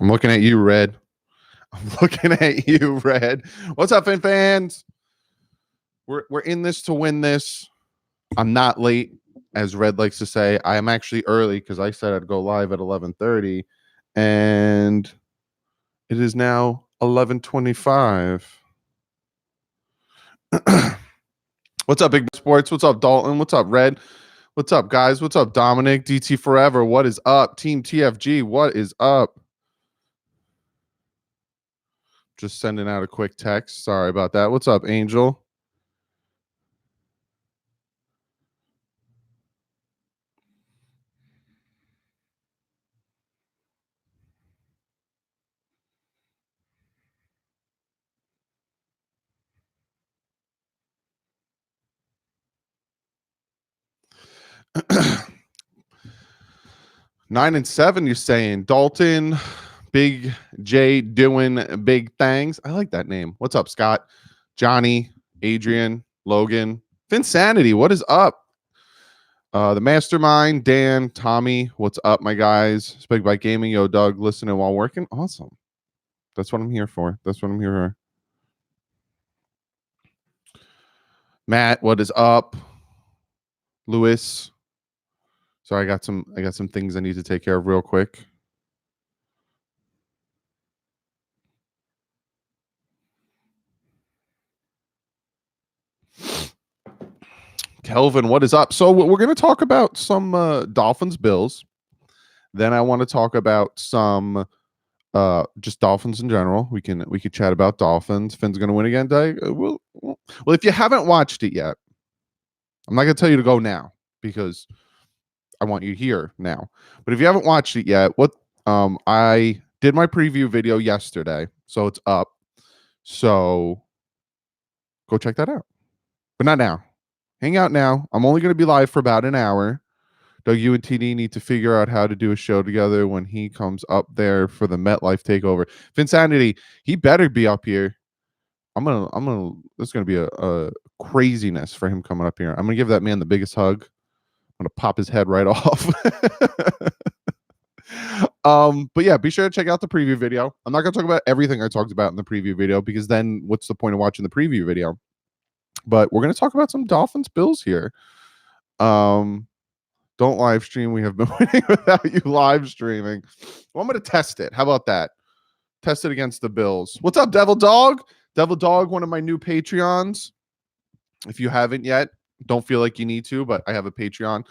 I'm looking at you, Red. I'm looking at you, Red. What's up, fans? We're in this to win this. I'm not late, as Red likes to say. I am actually early because I said I'd go live at 11:30, and it is now 11:25. What's up, Big Sports? What's up, Dalton? What's up, Red? What's up, guys? What's up, Dominic? DT Forever. What is up? Team TFG. What is up? Just sending out a quick text. Sorry about that. What's up, Angel? Nine and 7, you're saying. Dalton, Big J doing big things. I like that name. What's up, Scott? Johnny, Adrian, Logan, Finsanity. What is up? The Mastermind, Dan, Tommy. What's up, my guys? Spike Bike Gaming. Yo, Doug, listening while working. Awesome. That's what I'm here for. That's what I'm here for. Matt, what is up? Lewis. Sorry, I got some things I need to take care of real quick. Kelvin, what is up? So we're going to talk about some Dolphins Bills. Then I want to talk about some just Dolphins in general. We could chat about Dolphins. Finn's going to win again, Doug. Well, if you haven't watched it yet, I'm not going to tell you to go now because I want you here now. But if you haven't watched it yet, I did my preview video yesterday, so it's up. So go check that out. But not now. Hang out now. I'm only going to be live for about an hour. Doug, you and TD need to figure out how to do a show together when he comes up there for the MetLife takeover. Finsanity, he better be up here. There's gonna be a craziness for him coming up here. I'm gonna give that man the biggest hug. I'm gonna pop his head right off. But yeah, be sure to check out the preview video. I'm not gonna talk about everything I talked about in the preview video because then what's the point of watching the preview video? But we're gonna talk about some Dolphins Bills here. Don't live stream. We have been winning without you live streaming. Well, I'm going to test it. How about that? Test it against the Bills. What's up, Devil Dog? Devil Dog, one of my new Patreons. If you haven't yet, don't feel like you need to, but I have a Patreon.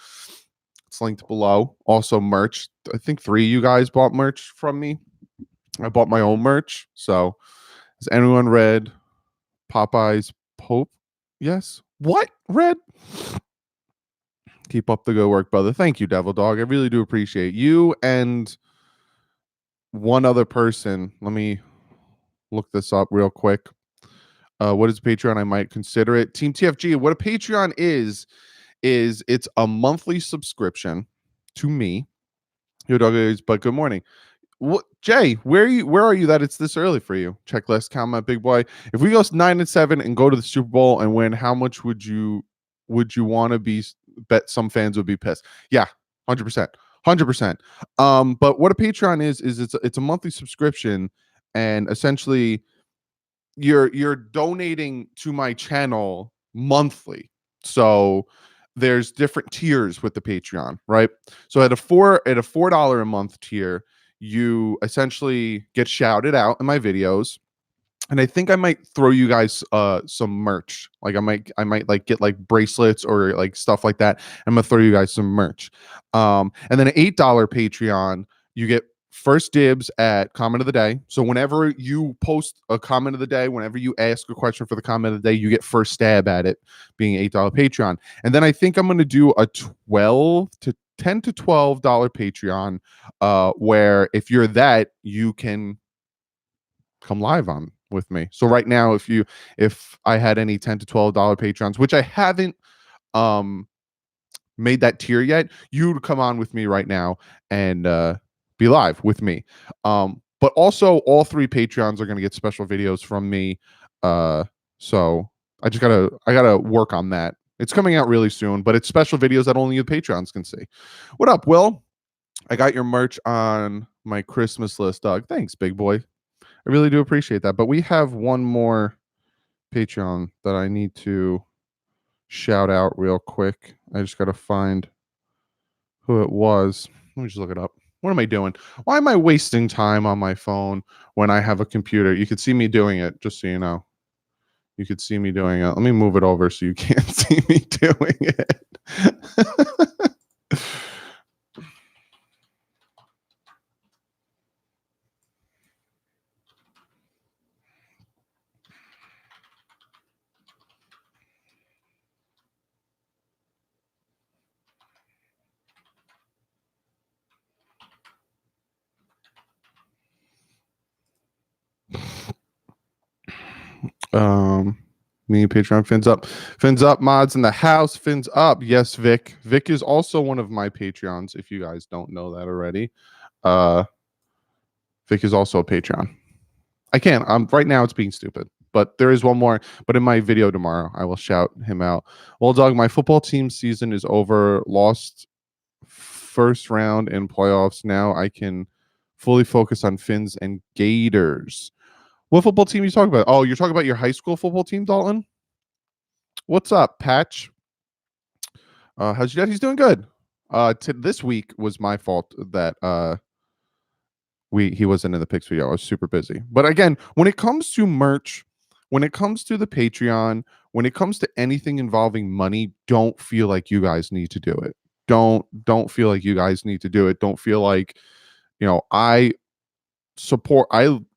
It's linked below. Also, merch. I think 3 of you guys bought merch from me. I bought my own merch. So, has anyone read Popeye's Pope? Yes. What? Read? Keep up the good work, brother. Thank you, Devil Dog. I really do appreciate you and one other person. Let me look this up real quick. What is Patreon? I might consider it. Team TFG. What a Patreon is it's a monthly subscription to me. Yo, Dog, but good morning. What, Jay? Where are you that it's this early for you? Checklist, comment, big boy. If we go 9 and 7 and go to the Super Bowl and win, how much would you want to be? Bet some fans would be pissed. Yeah, 100%. But what a Patreon is it's a monthly subscription, and essentially you're donating to my channel monthly. So there's different tiers with the Patreon, right? So at a $4 a month tier, you essentially get shouted out in my videos. And I think I might throw you guys some merch. Like I might like get like bracelets or like stuff like that. I'm gonna throw you guys some merch. And then an $8 Patreon, you get first dibs at comment of the day. So whenever you post a comment of the day, whenever you ask a question for the comment of the day, you get first stab at it, being $8 Patreon. And then I think I'm gonna do a $10 to $12 Patreon, where if you're that, you can come live on with me. So right now, if I had any $10 to $12 Patreons, which I haven't made that tier yet, you'd come on with me right now and be live with me. But also all 3 Patreons are going to get special videos from me. So I gotta work on that. It's coming out really soon, but it's special videos that only the Patreons can see. What up, Will? I got your merch on my Christmas list, Doug. Thanks, big boy. I really do appreciate that. But we have one more Patreon that I need to shout out real quick. I just got to find who it was. Let me just look it up. What am I doing? Why am I wasting time on my phone when I have a computer? You could see me doing it, just so you know. You could see me doing it. Let me move it over so you can't see me doing it. Me Patreon fins up mods in the house, fins up. Yes, Vic is also one of my Patreons, if you guys don't know that already. Vic is also a Patreon. I can't right now it's being stupid, but there is one more. But in my video tomorrow I will shout him out. Well, Doug, my football team season is over. Lost first round in playoffs. Now I can fully focus on Fins and Gators. What football team are you talking about? Oh, you're talking about your high school football team, Dalton? What's up, Patch? How's your dad? He's doing good. This week was my fault that he wasn't in the picks video. I was super busy. But again, when it comes to merch, when it comes to the Patreon, when it comes to anything involving money, don't feel like you guys need to do it. Don't feel like you guys need to do it. Don't feel like, I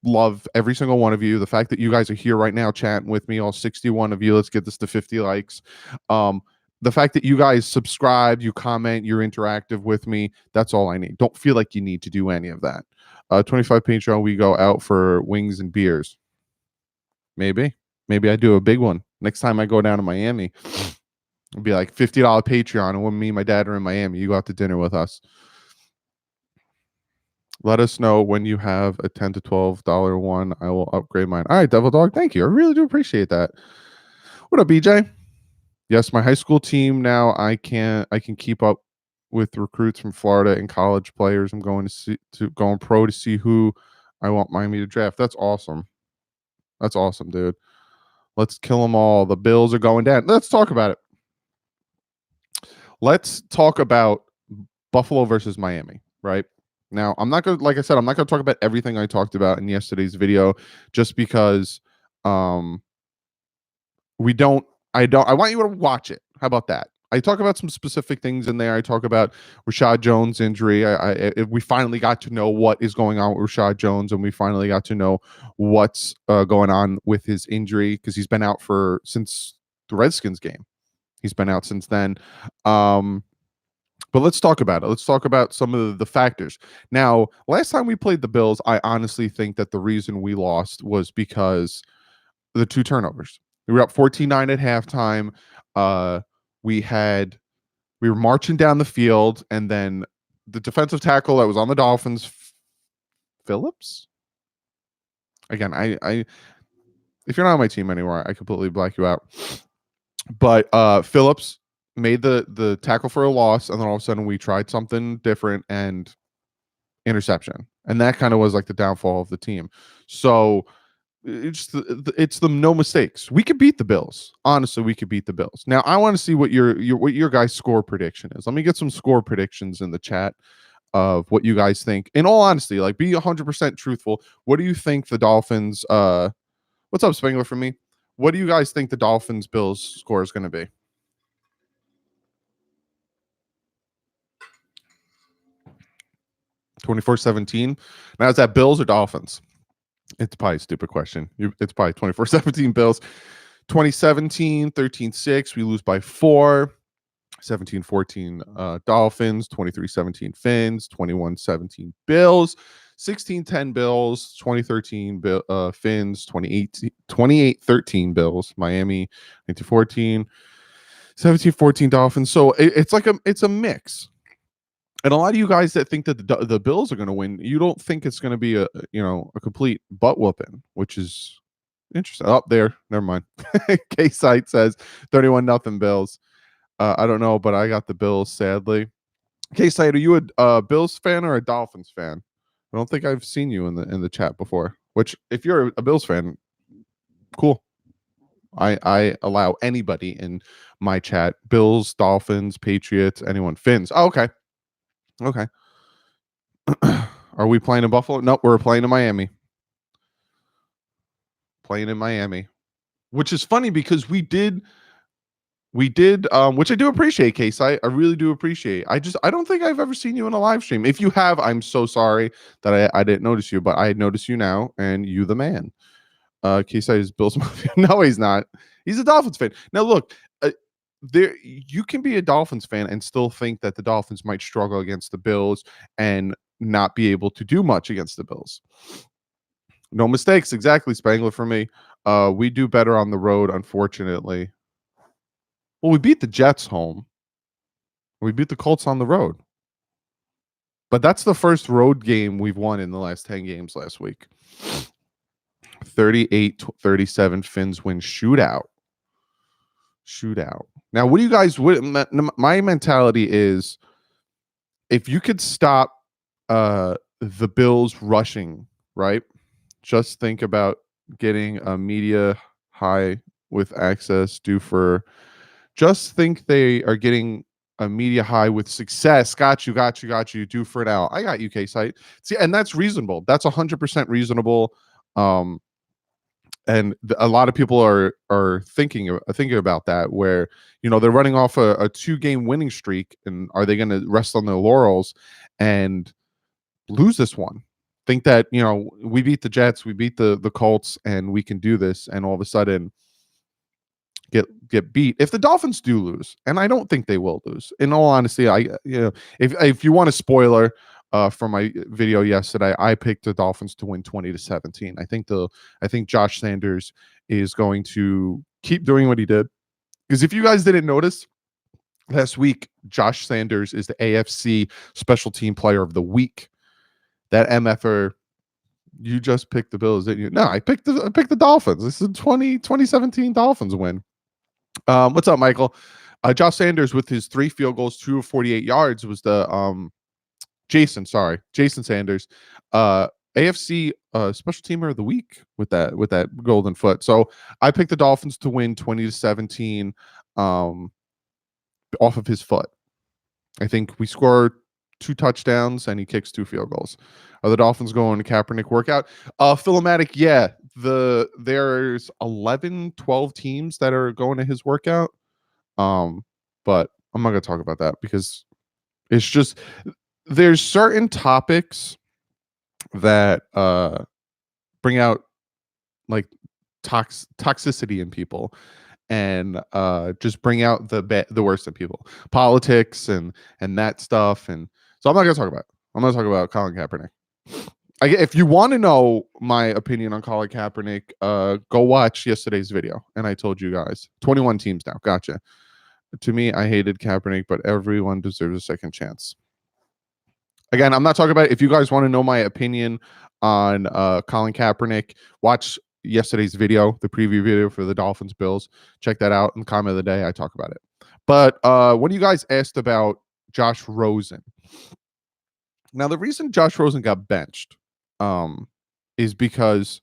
love every single one of you. The fact that you guys are here right now chatting with me, all 61 of you, let's get this to 50 likes. The fact that you guys subscribe, you comment, you're interactive with me, that's all I need. Don't feel like you need to do any of that. 25 Patreon, we go out for wings and beers. Maybe I do a big one next time I go down to Miami. It'll be like $50 Patreon, and when me and my dad are in Miami, you go out to dinner with us. Let us know when you have a $10 to $12 one. I will upgrade mine. All right, Devil Dog, thank you. I really do appreciate that. What up, BJ? Yes, my high school team now. I can keep up with recruits from Florida and college players. I'm going going pro to see who I want Miami to draft. That's awesome. That's awesome, dude. Let's kill them all. The Bills are going down. Let's talk about it. Let's talk about Buffalo versus Miami, right? Now, I'm not going to, like I said, I'm not going to talk about everything I talked about in yesterday's video just because I want you to watch it. How about that? I talk about some specific things in there. I talk about Rashad Jones' injury. We finally got to know what is going on with Rashad Jones, and we finally got to know what's going on with his injury because he's been out since the Redskins game. He's been out since then. But let's talk about it. Let's talk about some of the factors. Now, last time we played the Bills, I honestly think that the reason we lost was because the 2 turnovers. We were up 14-9 at halftime. We were marching down the field, and then the defensive tackle that was on the Dolphins, Phillips. Again, I if you're not on my team anymore, I completely black you out. But Phillips made the tackle for a loss, and then all of a sudden we tried something different and interception, and that kind of was like the downfall of the team. So it's the no mistakes. We could beat the Bills. Honestly, we could beat the Bills. Now, I want to see what your guys' score prediction is. Let me get some score predictions in the chat of what you guys think. In all honesty, like be 100% truthful. What do you think the Dolphins? What's up, Spengler? For me, what do you guys think the Dolphins Bills score is going to be? 24-17. Now, is that Bills or Dolphins? It's probably a stupid question. It's probably 24-17 Bills. 2017, 13-6. We lose by 4. 17-14 Dolphins. 23-17 Fins. 21-17 Bills. 16-10 Bills. 2013 Fins. 28-13 Bills. Miami. 19-14. 17-14 Dolphins. So it's a mix. And a lot of you guys that think that the Bills are going to win, you don't think it's going to be a complete butt whooping, which is interesting. Up there, never mind. K-Site says 31-0 Bills. I don't know, but I got the Bills, sadly. K-Site, are you a Bills fan or a Dolphins fan? I don't think I've seen you in the chat before. Which, if you're a Bills fan, cool. I allow anybody in my chat. Bills, Dolphins, Patriots, anyone. Finns. Oh, okay. Okay. Are we playing in Buffalo? Nope, we're playing in Miami. Playing in Miami. Which is funny because we did which I do appreciate, Case. I really do appreciate. I don't think I've ever seen you in a live stream. If you have, I'm so sorry that I didn't notice you, but I notice you now, and you the man. Case is Bills Mafia. No, he's not. He's a Dolphins fan. Now look, there you can be a Dolphins fan and still think that the Dolphins might struggle against the Bills and not be able to do much against the Bills. No mistakes, exactly, Spangler, for me. We do better on the road, unfortunately. Well, we beat the Jets home. We beat the Colts on the road. But that's the first road game we've won in the last 10 games last week. 38-37, Finns win shootout. Now, what do you guys, my mentality is, if you could stop the Bills rushing, right? Just think about getting a media high with access due for, just think they are getting a media high with success. Got you. Due for it out. I got you, K-Site. See, and that's reasonable. That's 100% reasonable. And a lot of people are thinking about that, where, you know, they're running off a 2-game winning streak, and are they going to rest on their laurels and lose this one? Think that, you know, we beat the Jets, we beat the Colts, and we can do this, and all of a sudden get beat. If the Dolphins do lose, and I don't think they will lose, in all honesty, if you want a spoiler from my video yesterday, I picked the Dolphins to win 20-17. I think Josh Sanders is going to keep doing what he did, because if you guys didn't notice, last week Josh Sanders is the AFC Special Team Player of the Week. That MFer, you just picked the Bills, didn't you? No, I picked the Dolphins. This is 2017 Dolphins win. What's up, Michael? Josh Sanders with his 3 field goals, 2 of 48 yards was the Jason Sanders, AFC Special Teamer of the Week with that golden foot. So I picked the Dolphins to win 20-17 off of his foot. I think we scored 2 touchdowns and he kicks 2 field goals. Are the Dolphins going to Kaepernick workout? Philomatic, yeah. There's 11, 12 teams that are going to his workout. But I'm not going to talk about that, because it's just, there's certain topics that bring out like toxicity in people, and just bring out the worst in people, politics and that stuff. And so I'm not going to talk about it. I'm going to talk about Colin Kaepernick. If you want to know my opinion on Colin Kaepernick, go watch yesterday's video, and I told you guys 21 teams now. Gotcha. To me, I hated Kaepernick, but everyone deserves a second chance. Again, I'm not talking about it. If you guys want to know my opinion on Colin Kaepernick, watch yesterday's video, the preview video for the Dolphins Bills. Check that out. In the comment of the day, I talk about it. But when you guys asked about Josh Rosen, now the reason Josh Rosen got benched is because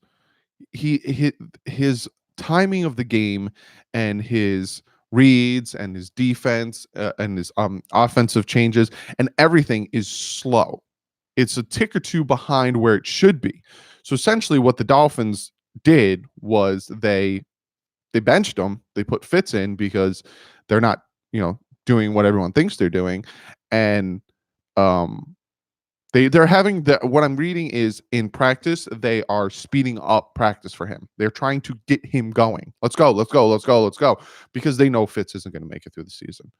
his timing of the game and his reads and his defense and his offensive changes and everything is slow. It's a tick or two behind where it should be. So essentially what the Dolphins did was they benched him. They put Fitz in because they're not, doing what everyone thinks they're doing. And they're having what I'm reading is, in practice, they are speeding up practice for him. They're trying to get him going. Let's go. Because they know Fitz isn't going to make it through the season.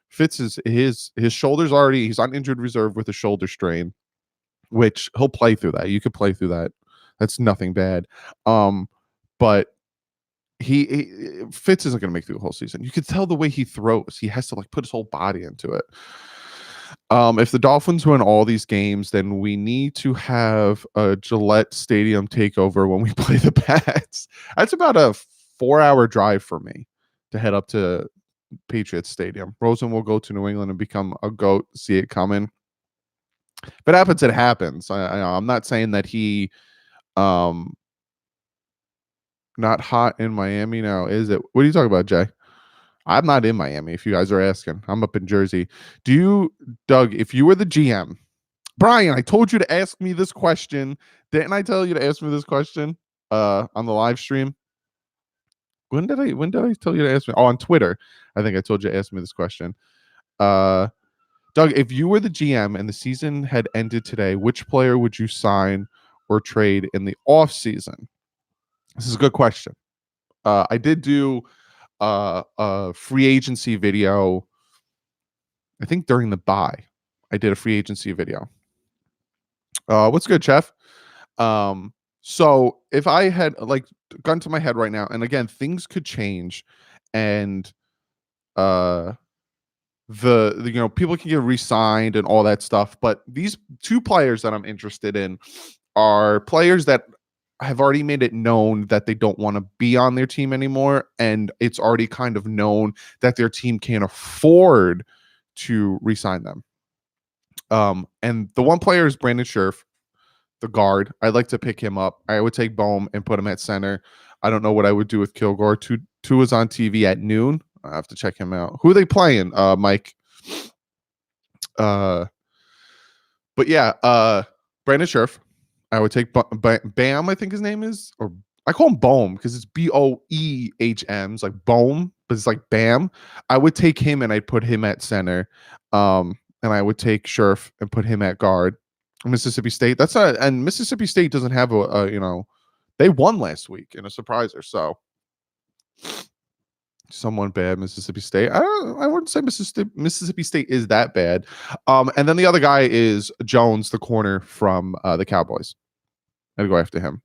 Fitz is his shoulders already, he's on injured reserve with a shoulder strain, which he'll play through that. You could play through that. That's nothing bad. But Fitz isn't going to make it through the whole season. You could tell the way he throws. He has to put his whole body into it. If the Dolphins win all these games, then we need to have a Gillette Stadium takeover when we play the Pats. That's about a 4-hour drive for me to head up to Patriots stadium. Rosen will go to New England and become a GOAT. See it coming. If it happens, it happens. I'm not saying that he not hot in Miami now, is it? What are you talking about, Jay? I'm not in Miami, if you guys are asking. I'm up in Jersey. Doug, if you were the GM, Brian, I told you to ask me this question. Didn't I tell you to ask me this question on the live stream? When did I tell you to ask me? Oh, on Twitter. I think I told you to ask me this question. Doug, if you were the GM and the season had ended today, which player would you sign or trade in the off season? This is a good question. I did do a free agency video. I think during the bye, I did a free agency video. What's good, Chef? So if I had like gun to my head right now, and again, things could change, and people can get re-signed and all that stuff, but these two players that I'm interested in are players that have already made it known that they don't want to be on their team anymore, and it's already kind of known that their team can't afford to re-sign them. And the one player is Brandon Scherff, the guard. I'd like to pick him up. I would take Bohm and put him at center. I don't know what I would do with Kilgore. Two is on TV at noon. I have to check him out. Who are they playing, Mike? But yeah, Brandon Scherff. I would take Bam, I think his name is, or I call him Bohm because it's Boehm. It's like Bohm, but it's like Bam. I would take him and I'd put him at center. And I would take Scherff and put him at guard. Mississippi State. And Mississippi State doesn't have they won last week in a surpriser. So someone bad, Mississippi State. I wouldn't say Mississippi State is that bad. And then the other guy is Jones, the corner from the Cowboys. I'd go after him.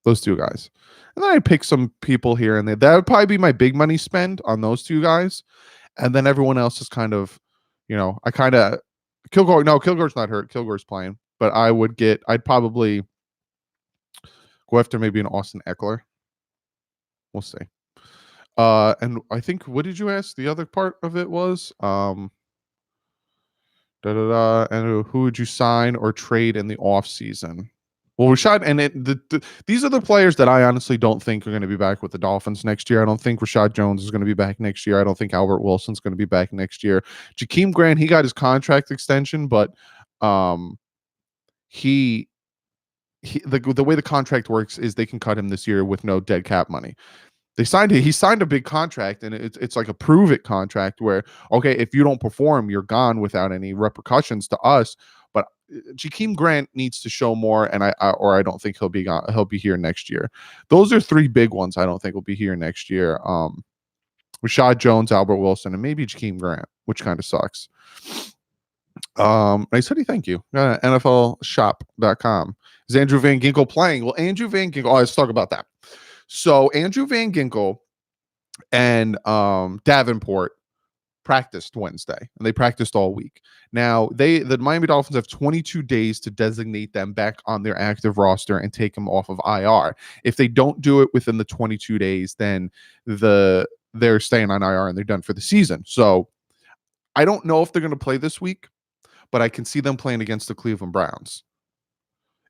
Those two guys. And then I pick some people here and there. That would probably be my big money spend on those two guys. And then everyone else is kind of, Kilgore's not hurt. Kilgore's playing. But I'd probably go after maybe an Austin Eckler. We'll see. And I think, what did you ask? The other part of it was, and who would you sign or trade in the off season? Well, Rashad, and these are the players that I honestly don't think are going to be back with the Dolphins next year. I don't think Rashad Jones is going to be back next year. I don't think Albert Wilson's going to be back next year. Jakeem Grant, he got his contract extension, but the way the contract works is they can cut him this year with no dead cap money. He signed a big contract, and it's like a prove it contract where, okay, if you don't perform, you're gone without any repercussions to us. But Jakeem Grant needs to show more, and I don't think he'll be here next year. Those are three big ones I don't think will be here next year. Rashad Jones, Albert Wilson, and maybe Jakeem Grant, which kind of sucks. Nice hoodie, thank you. NFLshop.com. Is Andrew Van Ginkel playing? Well, Andrew Van Ginkel, let's talk about that. So Andrew Van Ginkel and Davenport practiced Wednesday, and they practiced all week. Now, the Miami Dolphins have 22 days to designate them back on their active roster and take them off of IR. If they don't do it within the 22 days, then they're staying on IR and they're done for the season. So I don't know if they're going to play this week, but I can see them playing against the Cleveland Browns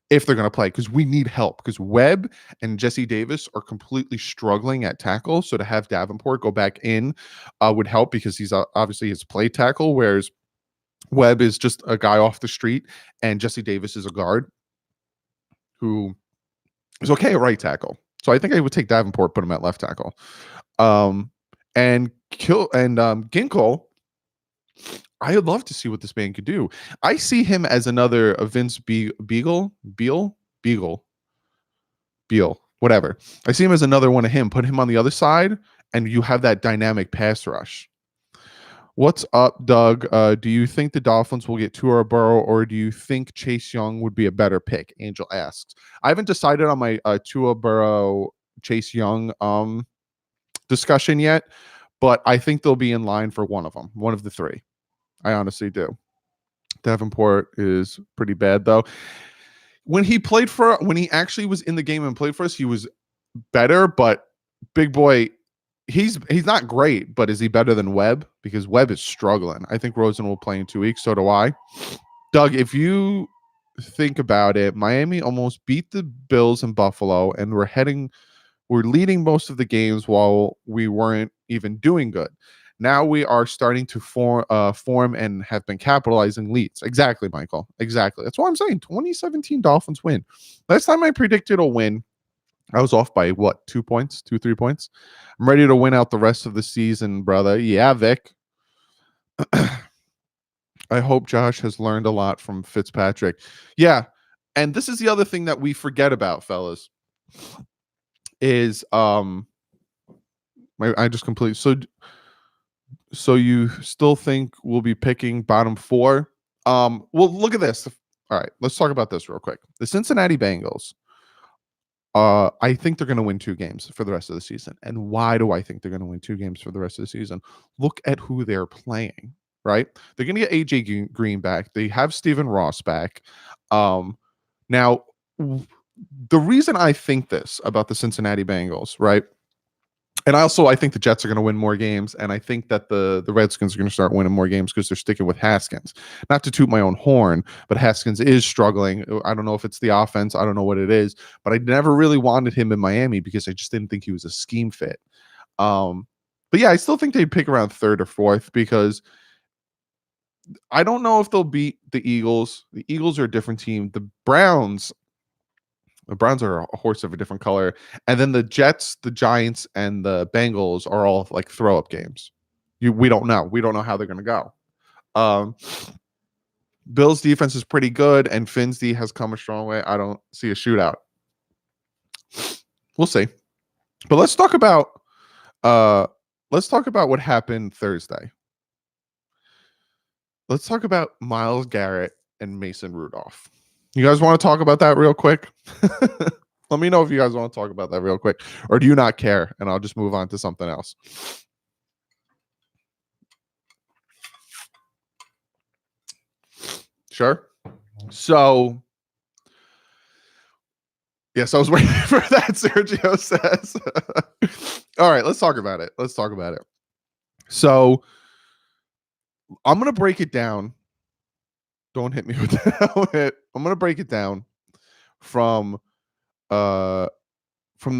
if they're going to play, because we need help, because Webb and Jesse Davis are completely struggling at tackle. So to have Davenport go back in would help, because he's obviously his play tackle, whereas Webb is just a guy off the street and Jesse Davis is a guard who is okay at right tackle. So I think I would take Davenport, put him at left tackle. And Ginkel, I would love to see what this man could do. I see him as another Vince Beal, whatever. I see him as another one of him. Put him on the other side, and you have that dynamic pass rush. What's up, Doug? Do you think the Dolphins will get Tua or Burrow, or do you think Chase Young would be a better pick? Angel asks. I haven't decided on my Tua, Burrow, Chase Young discussion yet, but I think they'll be in line for one of them, one of the three. I honestly do. Davenport is pretty bad, though. When he actually was in the game and played for us, he was better, but big boy, he's not great, but is he better than Webb? Because Webb is struggling. I think Rosen will play in 2 weeks. So do I. Doug, if you think about it, Miami almost beat the Bills in Buffalo, and we're leading most of the games while we weren't even doing good. Now we are starting to form and have been capitalizing leads. Exactly, Michael. Exactly. That's what I'm saying. 2017 Dolphins win. Last time I predicted a win, I was off by what? 2 points, 3 points. I'm ready to win out the rest of the season, brother. Yeah, Vic. I hope Josh has learned a lot from Fitzpatrick. Yeah. And this is the other thing that we forget about, fellas, is I just completely so you still think we'll be picking bottom 4? Well, look at this. All right, let's talk about this real quick. The Cincinnati Bengals, I think they're going to win 2 games for the rest of the season. And why do I think they're going to win 2 games for the rest of the season? Look at who they're playing, right? They're going to get AJ Green back. They have Stephen Ross back. Now, the reason I think this about the Cincinnati Bengals, right? And also, I think the Jets are going to win more games, and I think that the Redskins are going to start winning more games because they're sticking with Haskins. Not to toot my own horn, but Haskins is struggling. I don't know if it's the offense. I don't know what it is, but I never really wanted him in Miami because I just didn't think he was a scheme fit. But yeah, I still think they'd pick around 3rd or 4th because I don't know if they'll beat the Eagles. The Eagles are a different team. The Browns are a horse of a different color. And then the Jets, the Giants, and the Bengals are all like throw-up games. We don't know. We don't know how they're going to go. Bills' defense is pretty good, and Finn's D has come a strong way. I don't see a shootout. We'll see. But let's talk about what happened Thursday. Let's talk about Myles Garrett and Mason Rudolph. You guys want to talk about that real quick? Let me know if you guys want to talk about that real quick, or do you not care? And I'll just move on to something else. Sure. So, yes, I was waiting for that, Sergio says. All right, let's talk about it. So, I'm going to break it down. Don't hit me with the helmet. I'm going to break it down from the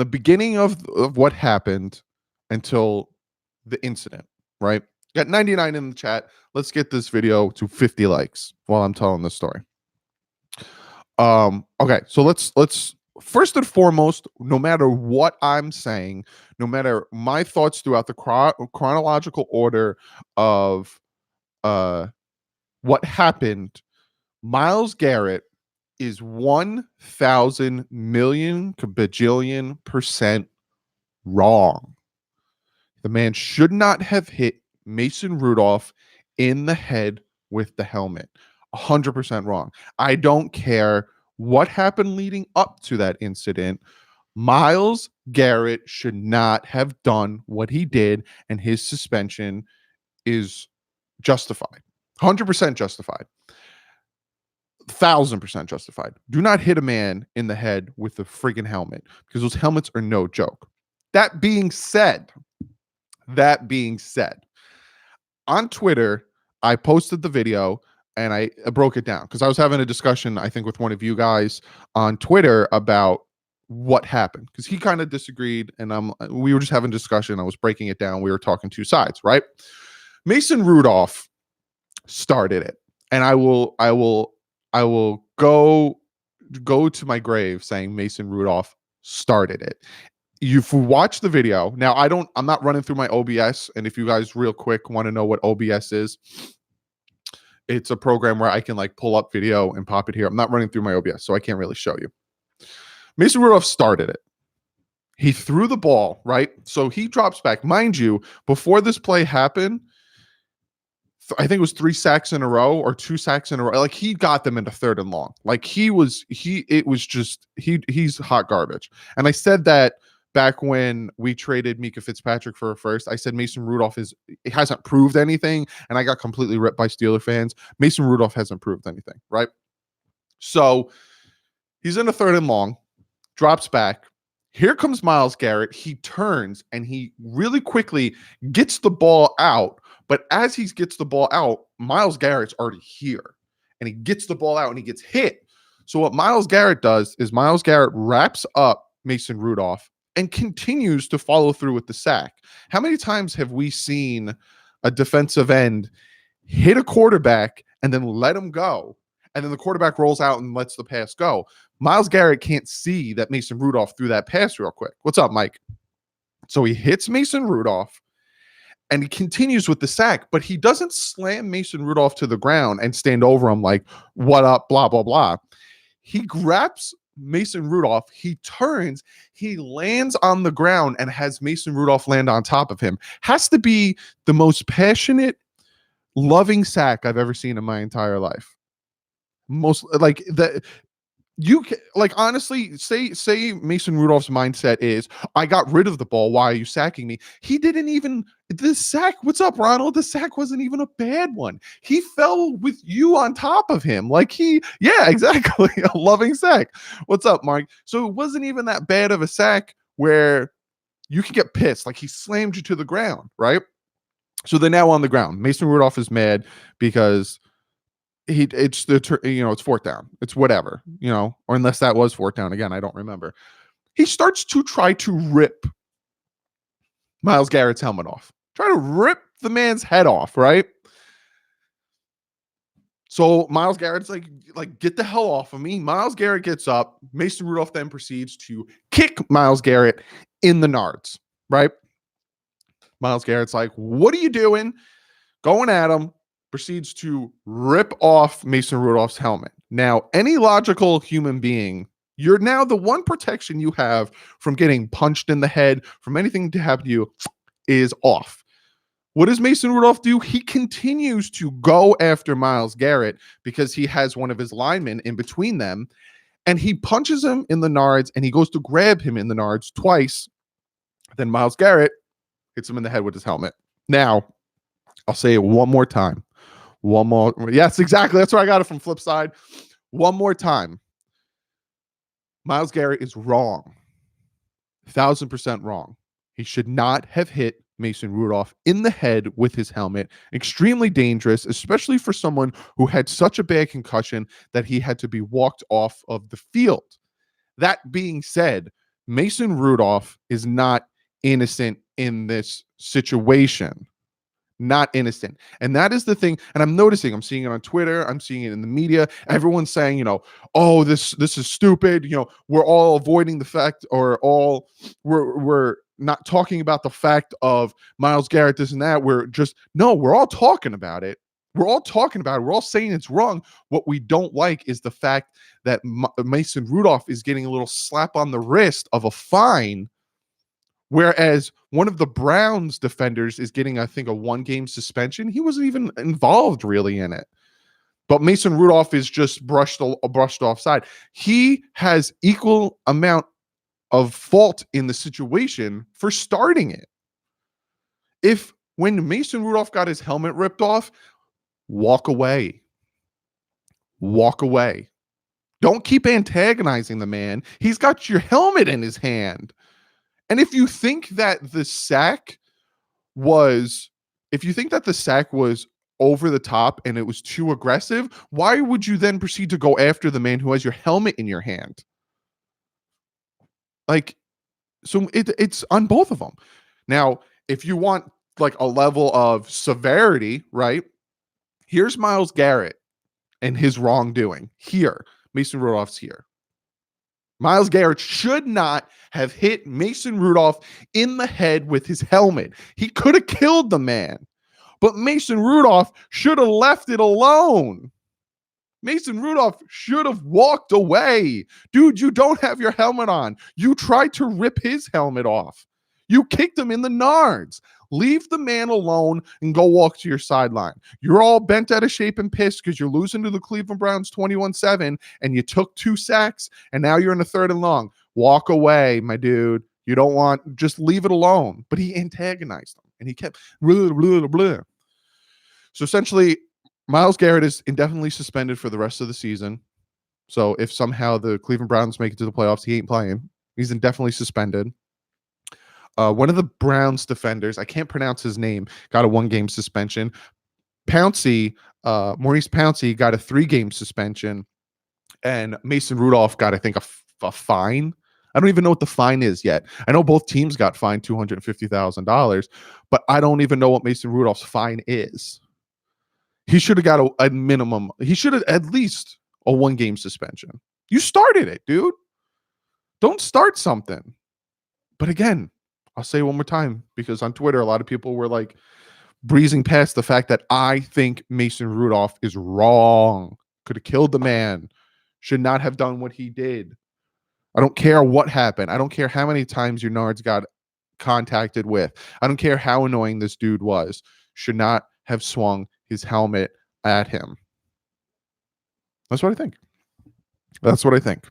beginning of what happened until the incident, right? Got 99 in the chat. Let's get this video to 50 likes while I'm telling the story. Okay, so let's first and foremost, no matter what I'm saying, no matter my thoughts throughout the chronological order of what happened, Myles Garrett is 1,000 million bajillion % wrong. The man should not have hit Mason Rudolph in the head with the helmet. 100% wrong. I don't care what happened leading up to that incident. Myles Garrett should not have done what he did, and his suspension is justified. 100% justified. 1,000% justified. Do not hit a man in the head with a friggin' helmet, because those helmets are no joke. That being said, on Twitter, I posted the video and I broke it down because I was having a discussion, I think, with one of you guys on Twitter about what happened, because he kind of disagreed, and we were just having a discussion. I was breaking it down. We were talking 2 sides, right? Mason Rudolph started it, and I will go to my grave saying Mason Rudolph started it. You've watched the video. Now, I'm not running through my OBS, and if you guys real quick want to know what OBS is, it's a program where I can like pull up video and pop it here. I'm not running through my OBS, so I can't really show you. Mason Rudolph started it. He threw the ball, right? So he drops back. Mind you, before this play happened, I think it was 3 sacks in a row or 2 sacks in a row. Like, he got them into 3rd and long. Like, he's hot garbage. And I said that back when we traded Mika Fitzpatrick for a first. I said Mason Rudolph hasn't proved anything, and I got completely ripped by Steeler fans. Mason Rudolph hasn't proved anything, right? So he's in a 3rd and long, drops back. Here comes Myles Garrett. He turns and he really quickly gets the ball out. But as he gets the ball out, Myles Garrett's already here. And he gets the ball out and he gets hit. So what Myles Garrett does is Myles Garrett wraps up Mason Rudolph and continues to follow through with the sack. How many times have we seen a defensive end hit a quarterback and then let him go? And then the quarterback rolls out and lets the pass go. Myles Garrett can't see that Mason Rudolph threw that pass real quick. What's up, Mike? So he hits Mason Rudolph and he continues with the sack, but he doesn't slam Mason Rudolph to the ground and stand over him like, what up, blah, blah, blah. He grabs Mason Rudolph, he turns, he lands on the ground and has Mason Rudolph land on top of him. Has to be the most passionate, loving sack I've ever seen in my entire life. Most like that. You can, like, honestly, say Mason Rudolph's mindset is, I got rid of the ball. Why are you sacking me? He didn't even, the sack. What's up, Ronald? The sack wasn't even a bad one. He fell with you on top of him. Like yeah, exactly. A loving sack. What's up, Mark? So it wasn't even that bad of a sack where you can get pissed. Like, he slammed you to the ground, right? So they're now on the ground. Mason Rudolph is mad because it's fourth down. It's whatever, or unless that was fourth down again, I don't remember. He starts to try to rip Myles Garrett's helmet off. Try to rip the man's head off, right? So Myles Garrett's like, get the hell off of me. Myles Garrett gets up. Mason Rudolph then proceeds to kick Myles Garrett in the nards, right? Myles Garrett's like, what are you doing? Going at him. Proceeds to rip off Mason Rudolph's helmet. Now, any logical human being, you're now the one protection you have from getting punched in the head, from anything to happen to you, is off. What does Mason Rudolph do? He continues to go after Myles Garrett because he has one of his linemen in between them, and he punches him in the nards, and he goes to grab him in the nards twice. Then Myles Garrett hits him in the head with his helmet. Now, I'll say it one more time. One more. Yes, exactly. That's where I got it from Flipside. One more time. Myles Garrett is wrong. 1,000% wrong. He should not have hit Mason Rudolph in the head with his helmet. Extremely dangerous, especially for someone who had such a bad concussion that he had to be walked off of the field. That being said, Mason Rudolph is not innocent in this situation. Not innocent. And that is the thing. And I'm seeing it on Twitter. I'm seeing it in the media. Everyone's saying, oh, this is stupid. We're all avoiding the fact, or we're not talking about the fact of Myles Garrett, this and that. We're all talking about it. We're all talking about it. We're all saying it's wrong. What we don't like is the fact that Mason Rudolph is getting a little slap on the wrist of a fine, whereas one of the Browns defenders is getting, I think, a 1-game suspension. He wasn't even involved really in it. But Mason Rudolph is just brushed offside. He has equal amount of fault in the situation for starting it. If when Mason Rudolph got his helmet ripped off, walk away. Walk away. Don't keep antagonizing the man. He's got your helmet in his hand. And if you think that the sack was over the top and it was too aggressive, why would you then proceed to go after the man who has your helmet in your hand? Like, so it's on both of them. Now, if you want like a level of severity, right? Here's Myles Garrett and his wrongdoing. Here, Mason Rudolph's here. Myles Garrett should not have hit Mason Rudolph in the head with his helmet. He could have killed the man, but Mason Rudolph should have left it alone. Mason Rudolph should have walked away. Dude, you don't have your helmet on. You tried to rip his helmet off. You kicked him in the nards. Leave the man alone and go walk to your sideline. You're all bent out of shape and pissed because you're losing to the Cleveland Browns 21-7 and you took 2 sacks and now you're in the 3rd and long. Walk away, my dude. You don't want, just leave it alone. But he antagonized him and he kept blah, blah, blah. So essentially, Myles Garrett is indefinitely suspended for the rest of the season. So if somehow the Cleveland Browns make it to the playoffs, he ain't playing. He's indefinitely suspended. One of the Browns defenders, I can't pronounce his name, got a 1-game suspension. Pouncey, Maurice Pouncey got a 3-game suspension, and Mason Rudolph got, I think, a fine. I don't even know what the fine is yet. I know both teams got fined $250,000, but I don't even know what Mason Rudolph's fine is. He should have got a minimum. He should have at least a 1-game suspension. You started it, dude. Don't start something. But again, I'll say it one more time, because on Twitter, a lot of people were like breezing past the fact that I think Mason Rudolph is wrong. Could have killed the man. Should not have done what he did. I don't care what happened. I don't care how many times your Nards got contacted with. I don't care how annoying this dude was. Should not have swung his helmet at him. That's what I think. That's what I think.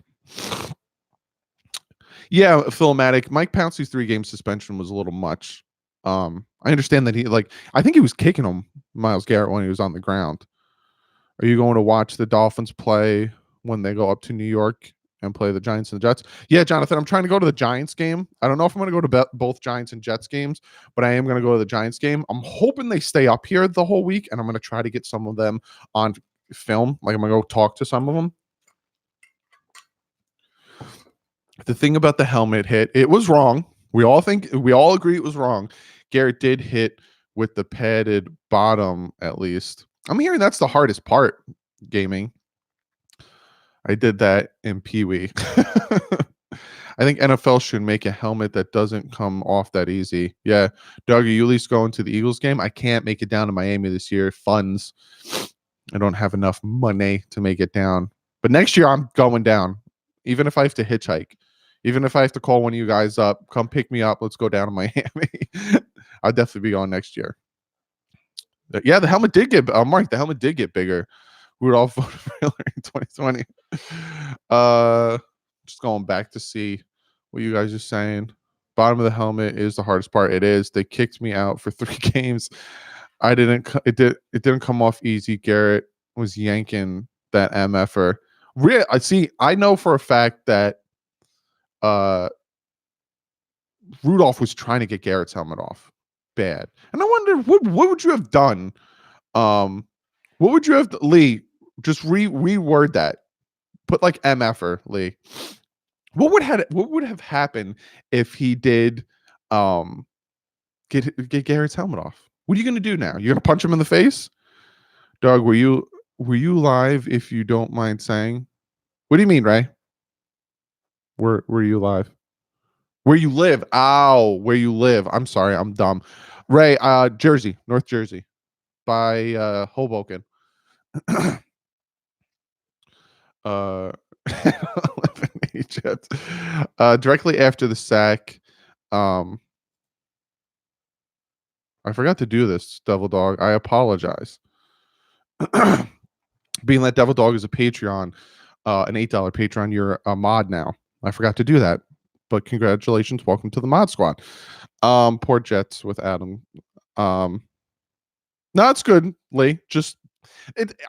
Yeah, Philmatic. Mike Pouncey's 3-game suspension was a little much. I understand that I think he was kicking him, Myles Garrett, when he was on the ground. Are you going to watch the Dolphins play when they go up to New York and play the Giants and the Jets? Yeah, Jonathan, I'm trying to go to the Giants game. I don't know if I'm going to go to both Giants and Jets games, but I am going to go to the Giants game. I'm hoping they stay up here the whole week, and I'm going to try to get some of them on film. Like, I'm going to go talk to some of them. The thing about the helmet hit, it was wrong. We all agree it was wrong. Garrett did hit with the padded bottom, at least. I'm hearing that's the hardest part, gaming. I did that in Pee Wee. I think NFL should make a helmet that doesn't come off that easy. Yeah. Doug, are you at least going to the Eagles game? I can't make it down to Miami this year. Funds. I don't have enough money to make it down. But next year, I'm going down. Even if I have to hitchhike. Even if I have to call one of you guys up, come pick me up. Let's go down to Miami. I'll definitely be going next year. Yeah, the helmet did get Mark. The helmet did get bigger. Rudolph voted for Hillary in 2020. Just going back to see what you guys are saying. Bottom of the helmet is the hardest part. It is. They kicked me out for 3 games. It didn't come off easy. Garrett was yanking that MFer. I know for a fact that Rudolph was trying to get Garrett's helmet off. Bad. And I wonder what would you have done? What would you have, Lee? Just reword that. Put like MFer, Lee. What would have happened if he did get Garrett's helmet off? What are you gonna do now? You're gonna punch him in the face? Doug, were you live, if you don't mind saying? What do you mean, Ray? Were you live? Where you live? Ow, where you live. I'm sorry, I'm dumb. Ray, Jersey, North Jersey, by Hoboken. 11 Egypt. Directly after the sack. I forgot to do this, Devil Dog. I apologize. Being that Devil Dog is a Patreon, an $8 Patreon, you're a mod now. I forgot to do that. But congratulations. Welcome to the mod squad. Poor Jets with Adam. No, it's good, Lee.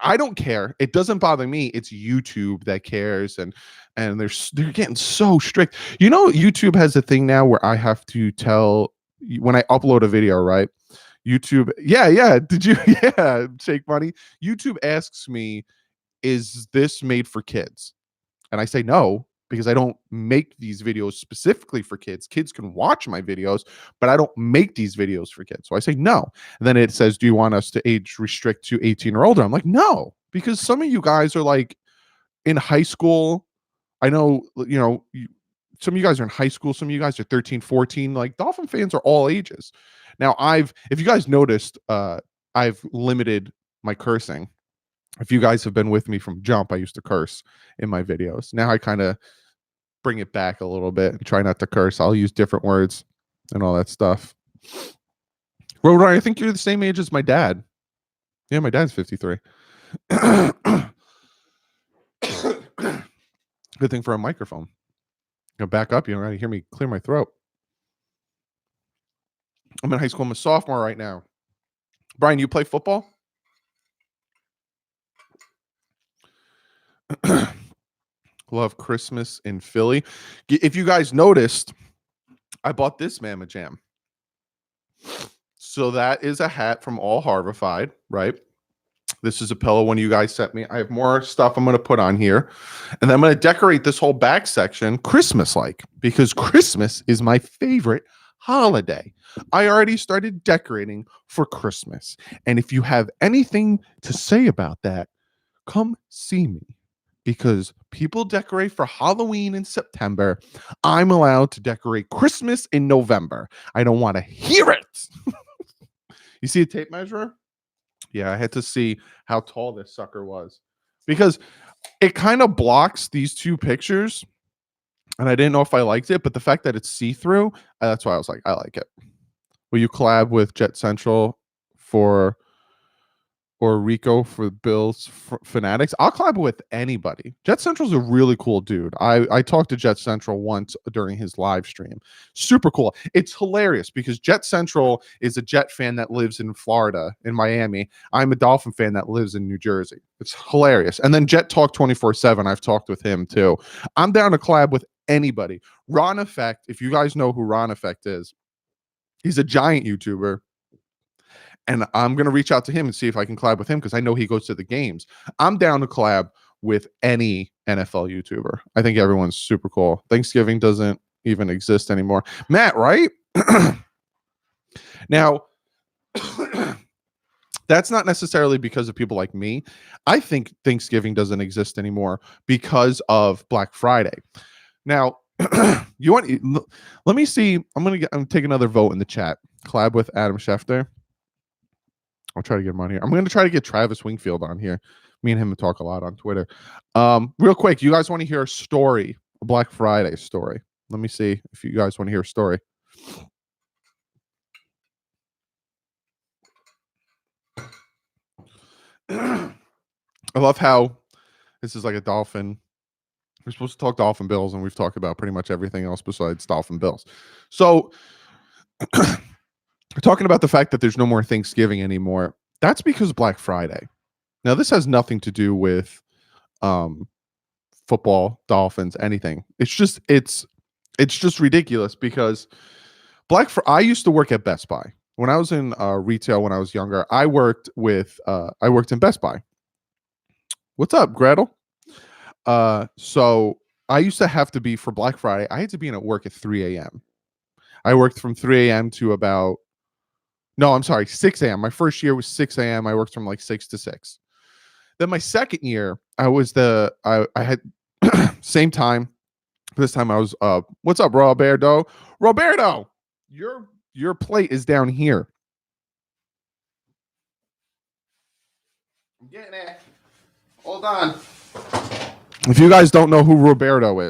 I don't care. It doesn't bother me. It's YouTube that cares, and they're getting so strict. You know, YouTube has a thing now where I have to tell when I upload a video, right? YouTube, yeah. Did you? Yeah, Shake Money. YouTube asks me, "Is this made for kids?" And I say no, because I don't make these videos specifically for kids. Kids can watch my videos, but I don't make these videos for kids. So I say no. And then it says, do you want us to age restrict to 18 or older? I'm like, no, because some of you guys are like in high school. I know, some of you guys are in high school. Some of you guys are 13, 14. Like, Dolphin fans are all ages. Now, if you guys noticed, I've limited my cursing. If you guys have been with me from jump, I used to curse in my videos. Now I kind of bring it back a little bit and try not to curse. I'll use different words and all that stuff. Road, I think you're the same age as my dad. Yeah, my dad's 53. Good thing for a microphone. Go back up. You don't got to hear me clear my throat. I'm in high school. I'm a sophomore right now. Brian, you play football? Love Christmas in Philly. If you guys noticed, I bought this Mamma Jam. So that is a hat from All Harvified, right? This is a pillow one you guys sent me. I have more stuff I'm going to put on here. And then I'm going to decorate this whole back section Christmas-like, because Christmas is my favorite holiday. I already started decorating for Christmas. And if you have anything to say about that, come see me. Because people decorate for Halloween in September. I'm allowed to decorate Christmas in November. I don't want to hear it. You see a tape measure? Yeah, I had to see how tall this sucker was because it kind of blocks these two pictures. And I didn't know if I liked it, but the fact that it's see-through, that's why I was like, I like it. Will you collab with Jet Central or Rico for Bills Fanatics? I'll collab with anybody. Jet Central's a really cool dude. I talked to Jet Central once during his live stream. Super cool. It's hilarious because Jet Central is a Jet fan that lives in Florida, in Miami. I'm a Dolphin fan that lives in New Jersey. It's hilarious. And then Jet Talk 24/7. I've talked with him too. I'm down to collab with anybody. Ron Effect, if you guys know who Ron Effect is, he's a giant YouTuber. And I'm going to reach out to him and see if I can collab with him because I know he goes to the games. I'm down to collab with any NFL YouTuber. I think everyone's super cool. Thanksgiving doesn't even exist anymore. Matt, right? Now, that's not necessarily because of people like me. I think Thanksgiving doesn't exist anymore because of Black Friday. Now, you want? Let me see. I'm take another vote in the chat. Collab with Adam Schefter. I'll try to get him on here. I'm going to try to get Travis Wingfield on here. Me and him talk a lot on Twitter. Real quick, you guys want to hear a story, a Black Friday story? Let me see if you guys want to hear a story. I love how this is like a Dolphin. We're supposed to talk Dolphin Bills, and we've talked about pretty much everything else besides Dolphin Bills. So we're talking about the fact that there's no more Thanksgiving anymore. That's because Black Friday. Now, this has nothing to do with football, Dolphins, anything. It's just ridiculous because I used to work at Best Buy. When I was in retail when I was younger, I worked in Best Buy. What's up, Gretel? So I used to have to be for Black Friday. I had to be in at work at 3 a.m. I worked from 3 a.m. to about 6 a.m. My first year was 6 a.m. I worked from like 6 to 6. Then my second year, I had same time. This time I was what's up, Roberto? Roberto, your plate is down here. I'm getting it. Hold on. If you guys don't know who Roberto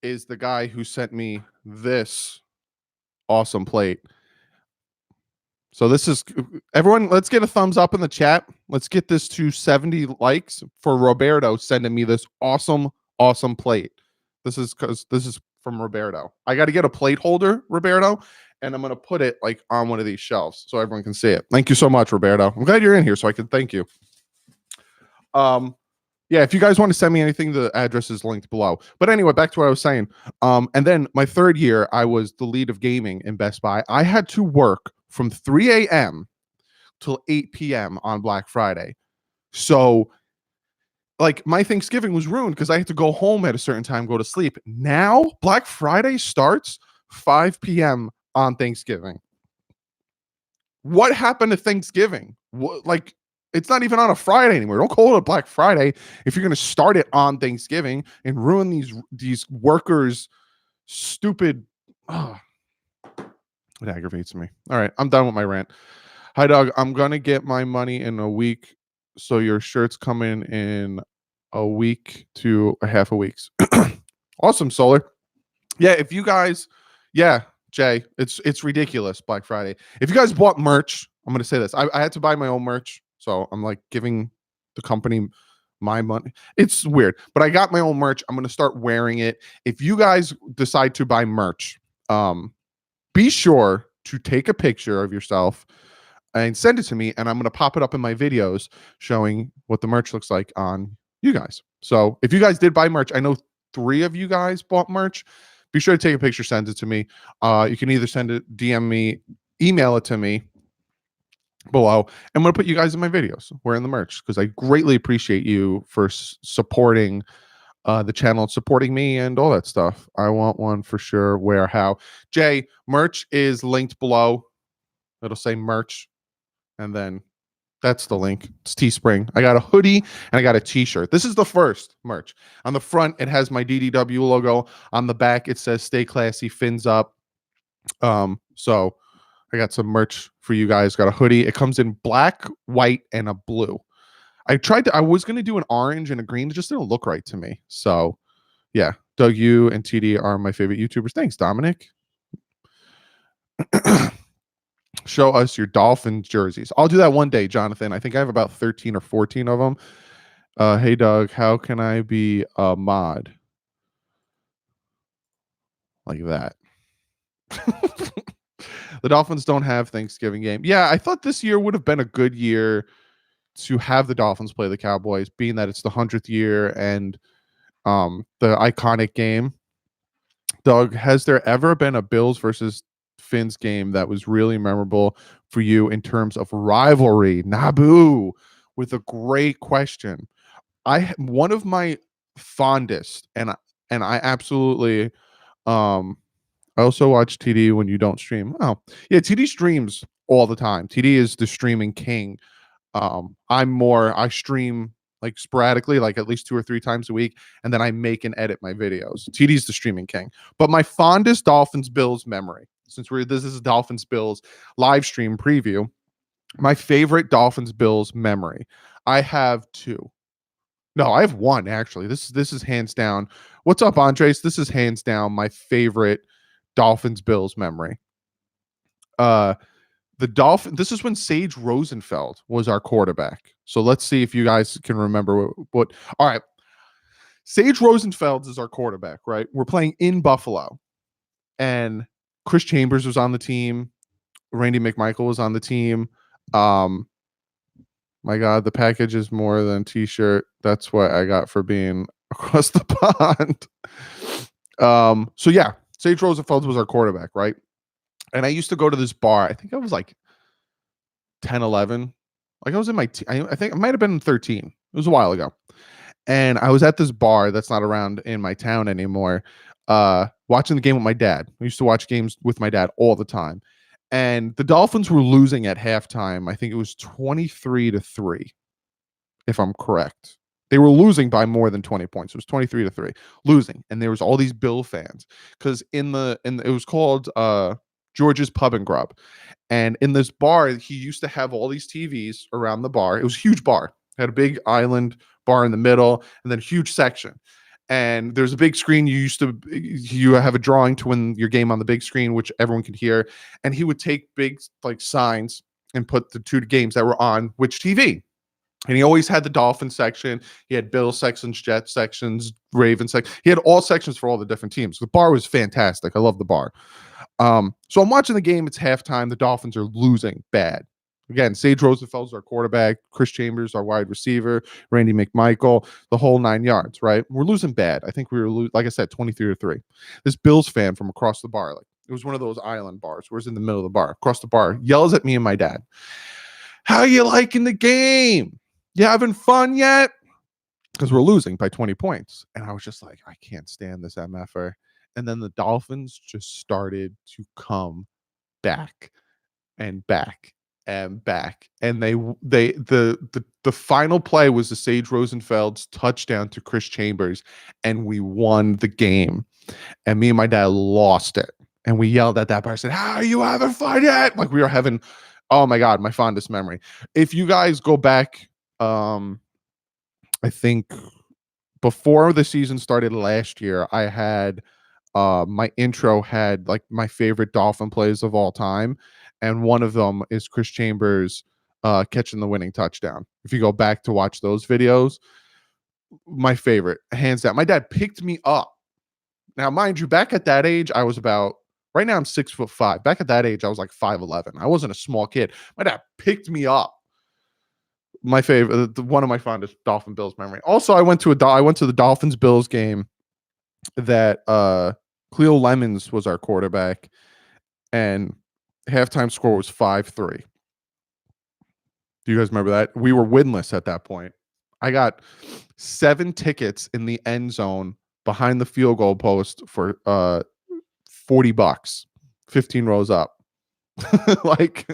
is the guy who sent me this awesome plate. So this is everyone. Let's get a thumbs up in the chat. Let's get this to 70 likes for Roberto sending me this awesome plate. This is from Roberto. I got to get a plate holder, Roberto, and I'm going to put it like on one of these shelves so everyone can see it. Thank you so much, Roberto. I'm glad you're in here so I can thank you. Yeah, if you guys want to send me anything, the address is linked below. But anyway, back to what I was saying. And then my third year, I was the lead of gaming in Best Buy. I had to work from 3 a.m. till 8 p.m. on Black Friday. So, like, my Thanksgiving was ruined because I had to go home at a certain time, go to sleep. Now, Black Friday starts 5 p.m. on Thanksgiving. What happened to Thanksgiving? Like, it's not even on a Friday anymore. Don't call it a Black Friday if you're going to start it on Thanksgiving and ruin these workers' stupid. Oh, it aggravates me. All right, I'm done with my rant. Hi, Doug. I'm going to get my money in a week, so your shirt's coming in a week to a half a week's. Awesome, Solar. Yeah, if you guys, yeah, Jay, it's ridiculous, Black Friday. If you guys bought merch, I'm going to say this. I had to buy my own merch. So I'm like giving the company my money. It's weird, but I got my own merch. I'm going to start wearing it. If you guys decide to buy merch, be sure to take a picture of yourself and send it to me. And I'm going to pop it up in my videos showing what the merch looks like on You guys. So if you guys did buy merch, I know 3 of you guys bought merch. Be sure to take a picture, send it to me. You can either send it, DM me, email it to me below. I'm going to put you guys in my videos wearing the merch because I greatly appreciate you for supporting the channel and supporting me and all that stuff. I want one for sure. Where, how? Jay, merch is linked below. It'll say merch, and then that's the link. It's Teespring. I got a hoodie and I got a t-shirt. This is the first merch. On the front, it has my DDW logo. On the back, it says "Stay classy, fins up." So I got some merch for you guys. Got a hoodie. It comes in black, white, and a blue. I was gonna do an orange and a green. It just didn't look right to me. So yeah, Doug, you and TD are my favorite YouTubers. Thanks, Dominic. Show us your Dolphins jerseys. I'll do that one day, Jonathan. I think I have about 13 or 14 of them. Hey, Doug, how can I be a mod? Like that. The Dolphins don't have Thanksgiving game. Yeah, I thought this year would have been a good year to have the Dolphins play the Cowboys, being that it's the 100th year and the iconic game. Doug, has there ever been a Bills versus Fins game that was really memorable for you in terms of rivalry? Naboo, with a great question. One of my fondest, and I absolutely I also watch TD when you don't stream. Oh, yeah, TD streams all the time. TD is the streaming king. I stream like sporadically, like at least 2 or 3 times a week, and then I make and edit my videos. TD's the streaming king. But my fondest Dolphins Bills memory, since this is a Dolphins Bills live stream preview, my favorite Dolphins Bills memory. I have 2. No, I have 1 actually. This is hands down. What's up, Andres? This is hands down my favorite Dolphins Bills memory. This is when Sage Rosenfeld was our quarterback. So let's see if you guys can remember what all right. Sage Rosenfeld is our quarterback, right? We're playing in Buffalo. And Chris Chambers was on the team. Randy McMichael was on the team. My God, the package is more than t-shirt. That's what I got for being across the pond. So yeah, Sage Rosenfeld was our quarterback, right? And I used to go to this bar. I think I was like 10, 11. Like I was in my, I think I might have been 13. It was a while ago. And I was at this bar that's not around in my town anymore, watching the game with my dad. I used to watch games with my dad all the time. And the Dolphins were losing at halftime. I think it was 23-3, if I'm correct. They were losing by more than 20 points. It was 23-3, losing. And there was all these Bill fans because it was called George's Pub and Grub. And in this bar, he used to have all these TVs around the bar. It was a huge bar. It had a big island bar in the middle and then a huge section. And there's a big screen. You have a drawing to win your game on the big screen, which everyone could hear. And he would take big like signs and put the 2 games that were on which TV. And he always had the Dolphin section. He had Bill sections, Jet sections, Raven section. He had all sections for all the different teams. The bar was fantastic. I love the bar. So I'm watching the game. It's halftime. The Dolphins are losing bad. Again, Sage Rosenfeld's our quarterback, Chris Chambers, our wide receiver, Randy McMichael, the whole 9 yards, right? We're losing bad. I think we were, like I said, 23-3. This Bills fan from across the bar, like it was one of those island bars where it's in the middle of the bar, across the bar, yells at me and my dad, "How you liking the game? You having fun yet?" Because we're losing by 20 points. And I was just like, I can't stand this MFer. And then the Dolphins just started to come back and back and back. And the final play was the Sage Rosenfeld's touchdown to Chris Chambers, and we won the game. And me and my dad lost it. And we yelled at that person, "How are you having fun yet?" Like we were having, oh my God, my fondest memory. If you guys go back, I think before the season started last year, I had my intro had like my favorite Dolphin plays of all time, and one of them is Chris Chambers catching the winning touchdown. If you go back to watch those videos, my favorite, hands down. My dad picked me up. Now, mind you, back at that age, I was about, right now I'm 6'5". Back at that age, I was like 5'11". I wasn't a small kid. My dad picked me up my favorite, one of my fondest Dolphin Bills memory. Also, I went to the Dolphins Bills game that Cleo Lemons was our quarterback, and halftime score was 5-3. Do you guys remember that? We were winless at that point. I got 7 tickets in the end zone behind the field goal post for $40, 15 rows up. Like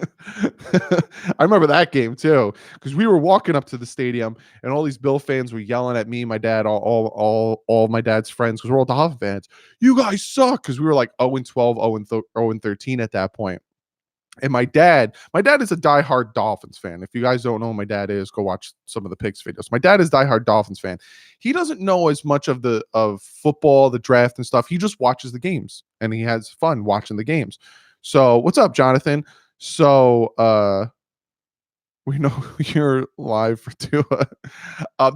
I remember that game too, because we were walking up to the stadium and all these Bill fans were yelling at me, my dad, all my dad's friends, because we're all Dolphin fans. You guys suck, because we were like 0-12, 0-13 at that point. And my dad is a diehard Dolphins fan. If you guys don't know who my dad is, go watch some of the picks videos. My dad is diehard Dolphins fan. He doesn't know as much of football, the draft and stuff. He just watches the games and he has fun watching the games. So what's up, Jonathan? So we know you're live for Tua.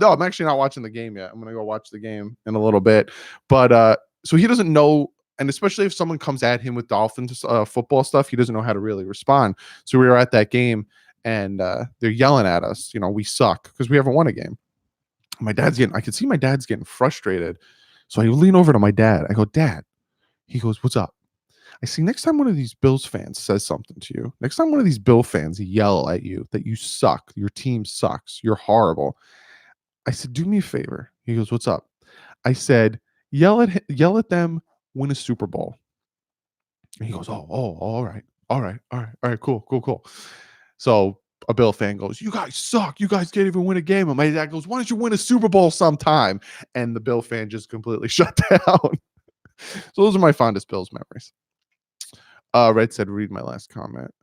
No, I'm actually not watching the game yet. I'm gonna go watch the game in a little bit. But so he doesn't know. And especially if someone comes at him with Dolphins football stuff, he doesn't know how to really respond. So we were at that game and they're yelling at us. We suck because we haven't won a game. I could see my dad's getting frustrated. So I lean over to my dad. I go, Dad. He goes, what's up? I see, next time one of these Bills fans says something to you, next time one of these Bill fans yell at you that you suck, your team sucks, you're horrible. I said, do me a favor. He goes, what's up? I said, yell at them, win a Super Bowl. And he goes, oh, all right, cool. So a Bill fan goes, you guys suck. You guys can't even win a game. And my dad goes, why don't you win a Super Bowl sometime? And the Bill fan just completely shut down. So those are my fondest Bills memories. Red said, read my last comment.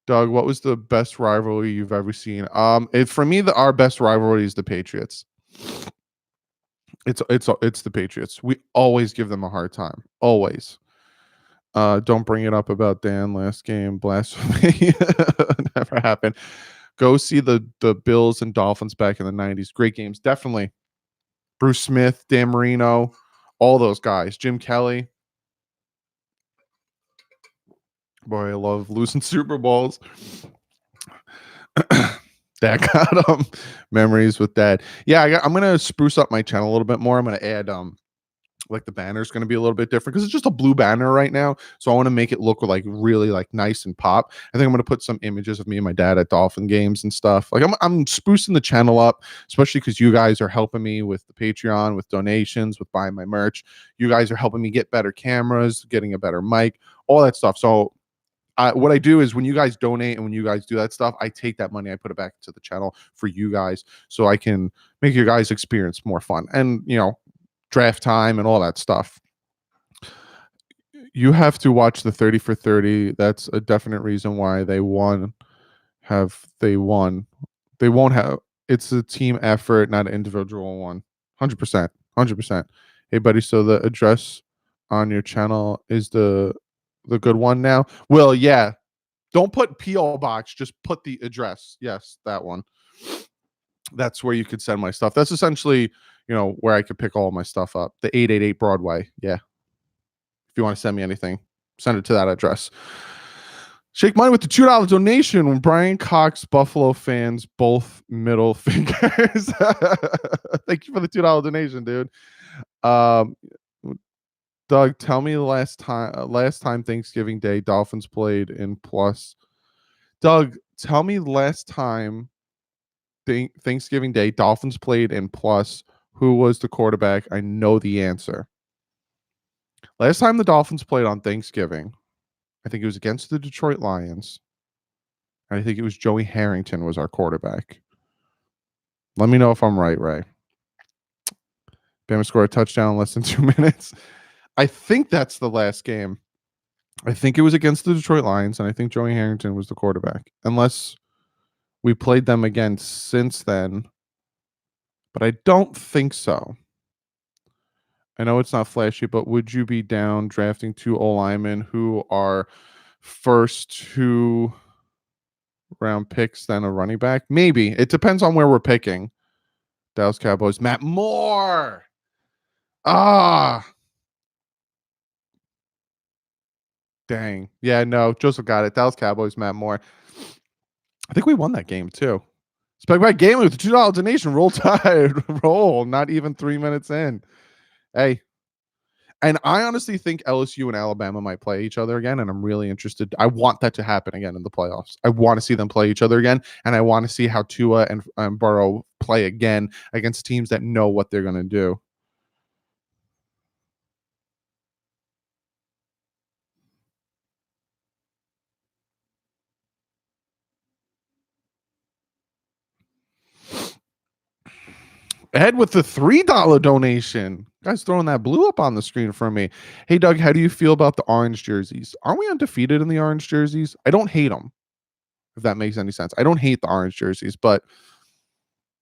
Doug, what was the best rivalry you've ever seen? For me, our best rivalry is the Patriots. It's the Patriots. We always give them a hard time. Always. Don't bring it up about Dan last game. Blasphemy. Never happened. Go see the Bills and Dolphins back in the 90s. Great games. Definitely. Bruce Smith, Dan Marino, all those guys. Jim Kelly. Boy, I love losing Super Bowls. That got memories with that. Yeah, I'm gonna spruce up my channel a little bit more. I'm gonna add like the banner is going to be a little bit different because it's just a blue banner right now. So I want to make it look like really like nice and pop. I think I'm going to put some images of me and my dad at Dolphin games and stuff. Like I'm sprucing the channel up, especially because you guys are helping me with the Patreon, with donations, with buying my merch. You guys are helping me get better cameras, getting a better mic, all that stuff. So what I do is when you guys donate and when you guys do that stuff, I take that money, I put it back to the channel for you guys so I can make your guys' experience more fun. And, draft time and all that stuff. You have to watch the 30 for 30. That's a definite reason why they won. They won't have. It's a team effort, not an individual one. 100%. 100%. Hey, buddy. So the address on your channel is the good one now? Well, yeah. Don't put P.O. box. Just put the address. Yes, that one. That's where you could send my stuff. That's essentially, where I could pick all my stuff up. The 888 Broadway. Yeah. If you want to send me anything, send it to that address. Shake money with the $2 donation when Brian Cox, Buffalo fans, both middle fingers. Thank you for the $2 donation, dude. Doug, tell me the last time Thanksgiving Day Dolphins played in plus. Doug, tell me last time Thanksgiving Day Dolphins played in plus. Who was the quarterback? I know the answer. Last time the Dolphins played on Thanksgiving, I think it was against the Detroit Lions. And I think it was Joey Harrington was our quarterback. Let me know if I'm right, Ray. Bama scored a touchdown in less than 2 minutes. I think that's the last game. I think it was against the Detroit Lions, and I think Joey Harrington was the quarterback. Unless we played them again since then. But I don't think so. I know it's not flashy, but would you be down drafting 2 O-linemen who are first 2 round picks than a running back? Maybe. It depends on where we're picking. Dallas Cowboys. Matt Moore. Dang. Yeah, no. Joseph got it. Dallas Cowboys, Matt Moore. I think we won that game too. Spec by Gaming with the $2 donation. Roll Tide. Roll. Not even 3 minutes in. Hey. And I honestly think LSU and Alabama might play each other again, and I'm really interested. I want that to happen again in the playoffs. I want to see them play each other again, and I want to see how Tua and Burrow play again against teams that know what they're going to do. Ed with the $3 donation. Guys throwing that blue up on the screen for me. Hey, Doug, how do you feel about the orange jerseys? Aren't we undefeated in the orange jerseys? I don't hate them, if that makes any sense. I don't hate the orange jerseys, but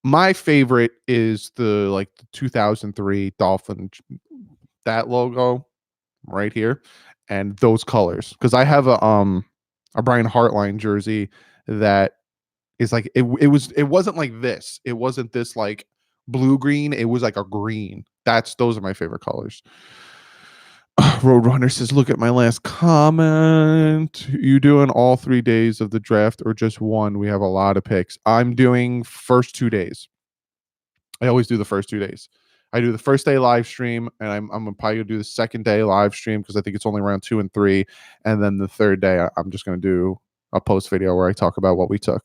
my favorite is the 2003 Dolphin, that logo right here, and those colors. Because I have a Brian Hartline jersey that is like it wasn't like this. It wasn't this like blue green. It was like a green. Those are my favorite colors. Roadrunner says, look at my last comment. You doing all 3 days of the draft or just one? We have a lot of picks. I'm doing first 2 days. I always do the first 2 days. I do the first day live stream, and I'm probably gonna do the second day live stream because I think it's only around 2 and 3, and then the third day I'm just gonna do a post video where I talk about what we took.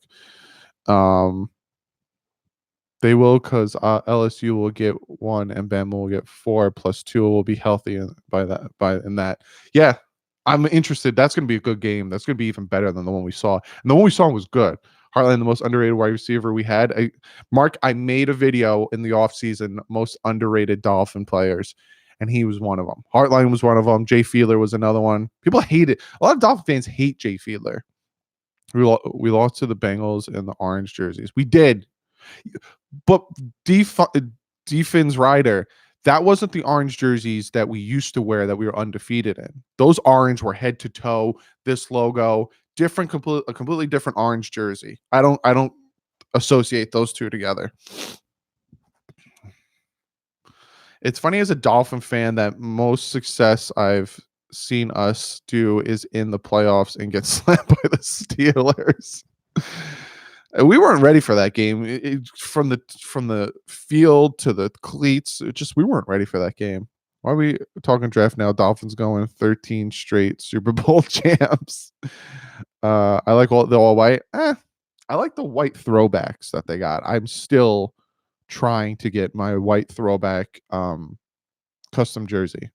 They will, because LSU will get 1 and Bama will get 4 plus 2 will be healthy in that. Yeah, I'm interested. That's going to be a good game. That's going to be even better than the one we saw. And the one we saw was good. Heartland, the most underrated wide receiver we had. Mark, I made a video in the offseason, most underrated Dolphin players, and he was one of them. Heartline was one of them. Jay Fiedler was another one. People hate it. A lot of Dolphin fans hate Jay Fiedler. We lost to the Bengals in the orange jerseys. We did. But Defense Rider, that wasn't the orange jerseys that we used to wear that we were undefeated in. Those orange were head to toe. This logo, a completely different orange jersey. I don't associate those two together. It's funny as a Dolphin fan that most success I've seen us do is in the playoffs and get slapped by the Steelers. We weren't ready for that game. From the field to the cleats, we weren't ready for that game. Why are we talking draft now? Dolphins going 13 straight Super Bowl champs. I like the all white. I like the white throwbacks that they got. I'm still trying to get my white throwback custom jersey.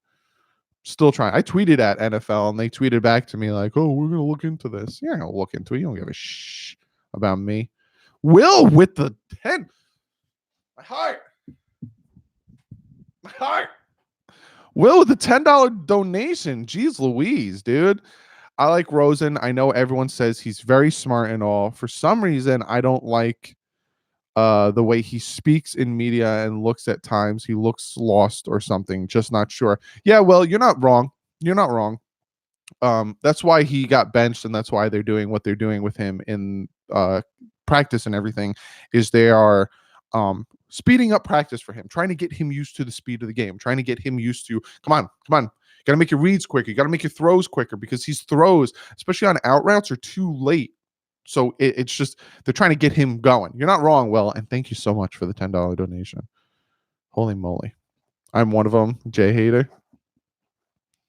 Still trying. I tweeted at NFL and they tweeted back to me like, "Oh, we're gonna look into this." You're gonna look into it. You don't give a shh about me. Will with the 10. My heart. Will with the $10 donation. Jeez Louise, dude. I like Rosen. I know everyone says he's very smart and all. For some reason, I don't like the way he speaks in media and looks at times. He looks lost or something. Just not sure. Yeah, well, you're not wrong. You're not wrong. That's why he got benched, and that's why they're doing what they're doing with him in practice and everything. Is they are speeding up practice for him, trying to get him used to the speed of the game, trying to get him used to come on. You got to make your reads quicker. You got to make your throws quicker because his throws, especially on out routes, are too late. So it's just they're trying to get him going. You're not wrong, Will, and thank you so much for the $10 donation. Holy moly. I'm one of them, Jay Hader.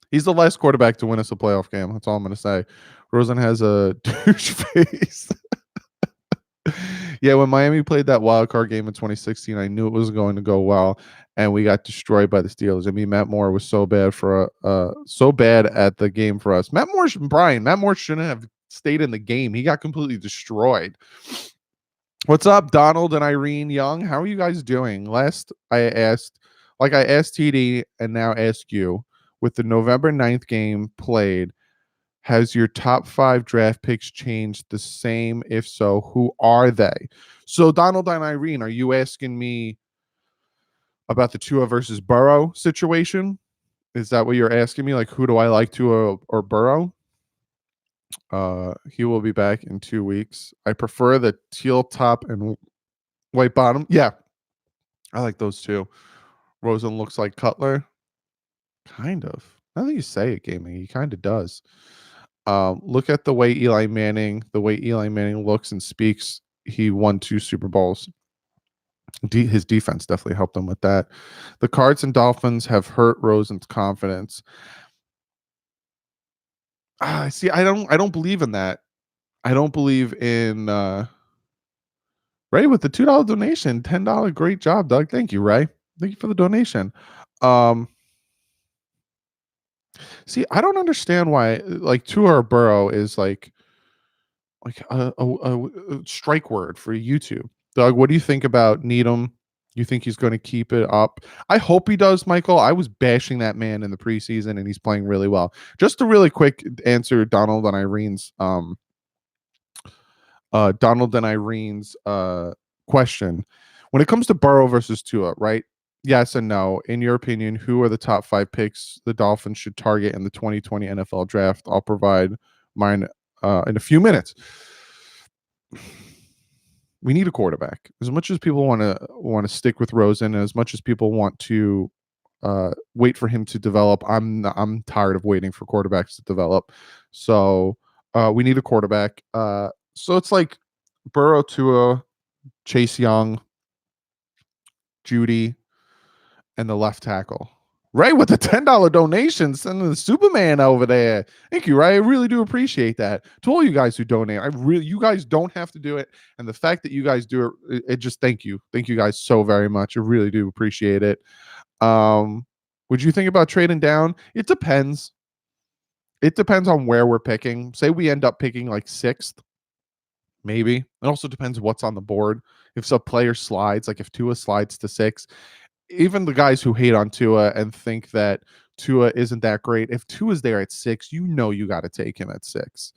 He's the last quarterback to win us a playoff game. That's all I'm going to say. Rosen has a douche face. Yeah, when Miami played that wild card game in 2016, I knew it was going to go well, and we got destroyed by the Steelers. I mean, Matt Moore was so bad at the game for us. Matt Moore shouldn't have stayed in the game. He got completely destroyed. What's up, Donald and Irene Young? How are you guys doing? Last I asked TD and now ask you, with the November 9th game played, has your top 5 draft picks changed the same? If so, who are they? So, Donald and Irene, are you asking me about the Tua versus Burrow situation? Is that what you're asking me? Like, who do I like, Tua or Burrow? He will be back in 2 weeks. I prefer the teal top and white bottom. Yeah, I like those two. Rosen looks like Cutler. Kind of. Now that you say it, gaming, he kind of does. Look at the way Eli Manning looks and speaks. he won 2 Super Bowls. His defense definitely helped him with that. The Cards and Dolphins have hurt Rosen's confidence. See, I don't believe in that. I don't believe in Ray with the $2 donation, $10. Great job, Doug. Thank you, Ray. Thank you for the donation. See, I don't understand why like Tua or Burrow is like a strike word for YouTube. Doug, what do you think about Needham? You think he's going to keep it up? I hope he does, Michael. I was bashing that man in the preseason, and he's playing really well. Just a really quick answer, Donald and Irene's question. When it comes to Burrow versus Tua, right? Yes and no. In your opinion, who are the top 5 picks the Dolphins should target in the 2020 NFL draft? I'll provide mine in a few minutes. We need a quarterback. As much as people want to stick with Rosen, and as much as people want to wait for him to develop, I'm tired of waiting for quarterbacks to develop. So we need a quarterback. So it's like Burrow, Tua, Chase Young, Judy, and the left tackle. Right, with the $10 donation, sending the Superman over there. Thank you, Ray. I really do appreciate that. To all you guys who donate, you guys don't have to do it, and the fact that you guys do it just thank you guys so very much. I really do appreciate it. Would you think about trading down? It depends. It depends on where we're picking. Say we end up picking like 6th, maybe. It also depends what's on the board. If some player slides, like if Tua slides to 6. Even the guys who hate on Tua and think that Tua isn't that great, if Tua's there at 6, you got to take him at 6.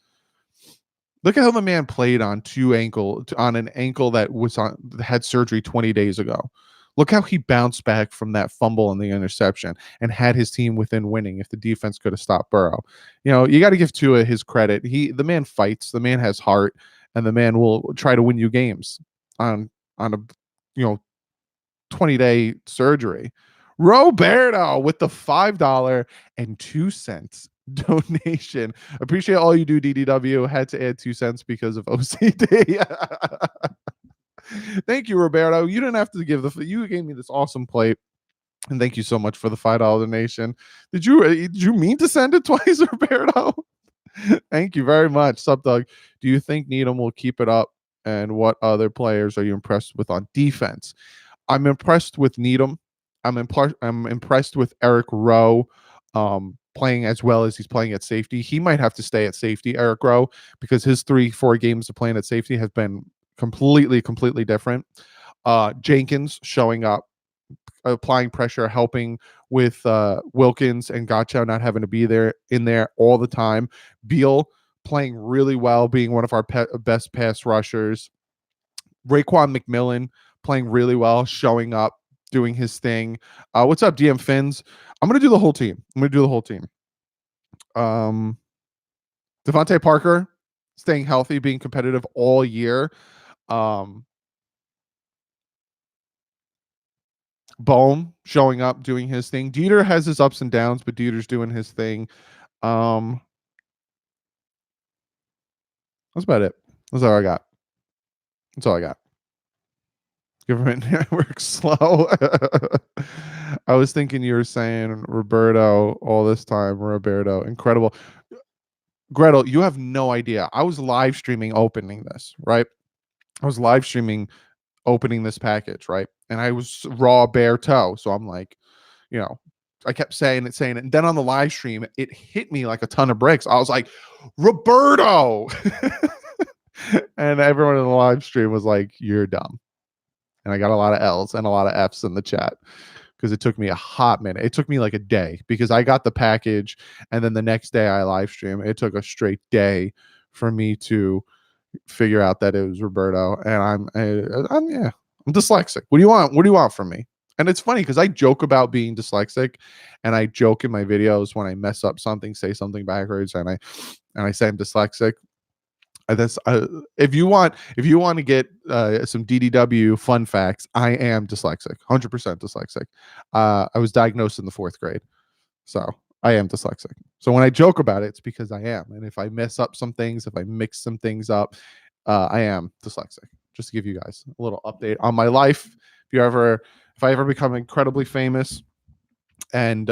Look at how the man played on an ankle that had surgery 20 days ago. Look how he bounced back from that fumble and the interception and had his team within winning if the defense could have stopped Burrow. You got to give Tua his credit. The man fights, the man has heart, and the man will try to win you games on a 20-day surgery. Roberto with the $5.02 donation. Appreciate all you do, DDW. Had to add 2 cents because of OCD. Thank you, Roberto. You didn't have to you gave me this awesome plate. And thank you so much for the $5 donation. Did you mean to send it twice, Roberto? Thank you very much. Sup, Doug? Do you think Needham will keep it up? And what other players are you impressed with on defense? I'm impressed with Needham. I'm impressed with Eric Rowe playing as well as he's playing at safety. He might have to stay at safety, Eric Rowe, because his 3-4 games of playing at safety has been completely different. Jenkins showing up, applying pressure, helping with Wilkins and Gotcha not having to be in there all the time. Beal playing really well, being one of our best pass rushers. Raekwon McMillan playing really well, showing up, doing his thing. What's up, DM Fins? I'm going to do the whole team. Devontae Parker staying healthy, being competitive all year. Bohm showing up, doing his thing. Dieter has his ups and downs, but Dieter's doing his thing. That's about it. That's all I got. Government network slow. I was thinking you were saying Roberto all this time. Roberto, incredible. Gretel, you have no idea. I was live streaming opening this, right? I was live streaming opening this package, right? And I was raw bare toe. So I'm like, I kept saying it. And then on the live stream, it hit me like a ton of bricks. I was like, Roberto. And everyone in the live stream was like, you're dumb. And I got a lot of L's and a lot of F's in the chat because it took me a hot minute. It took me like a day because I got the package and then the next day I live stream. It took a straight day for me to figure out that it was Roberto. And I'm dyslexic. What do you want? What do you want from me? And it's funny because I joke about being dyslexic, and I joke in my videos when I mess up something, say something backwards, and I say I'm dyslexic. If you want to get some DDW fun facts, I am dyslexic, 100% dyslexic. I was diagnosed in the 4th grade, so I am dyslexic. So when I joke about it, it's because I am. And if I mess up some things, if I mix some things up, I am dyslexic. just to give you guys a little update on my life. If I ever become incredibly famous, and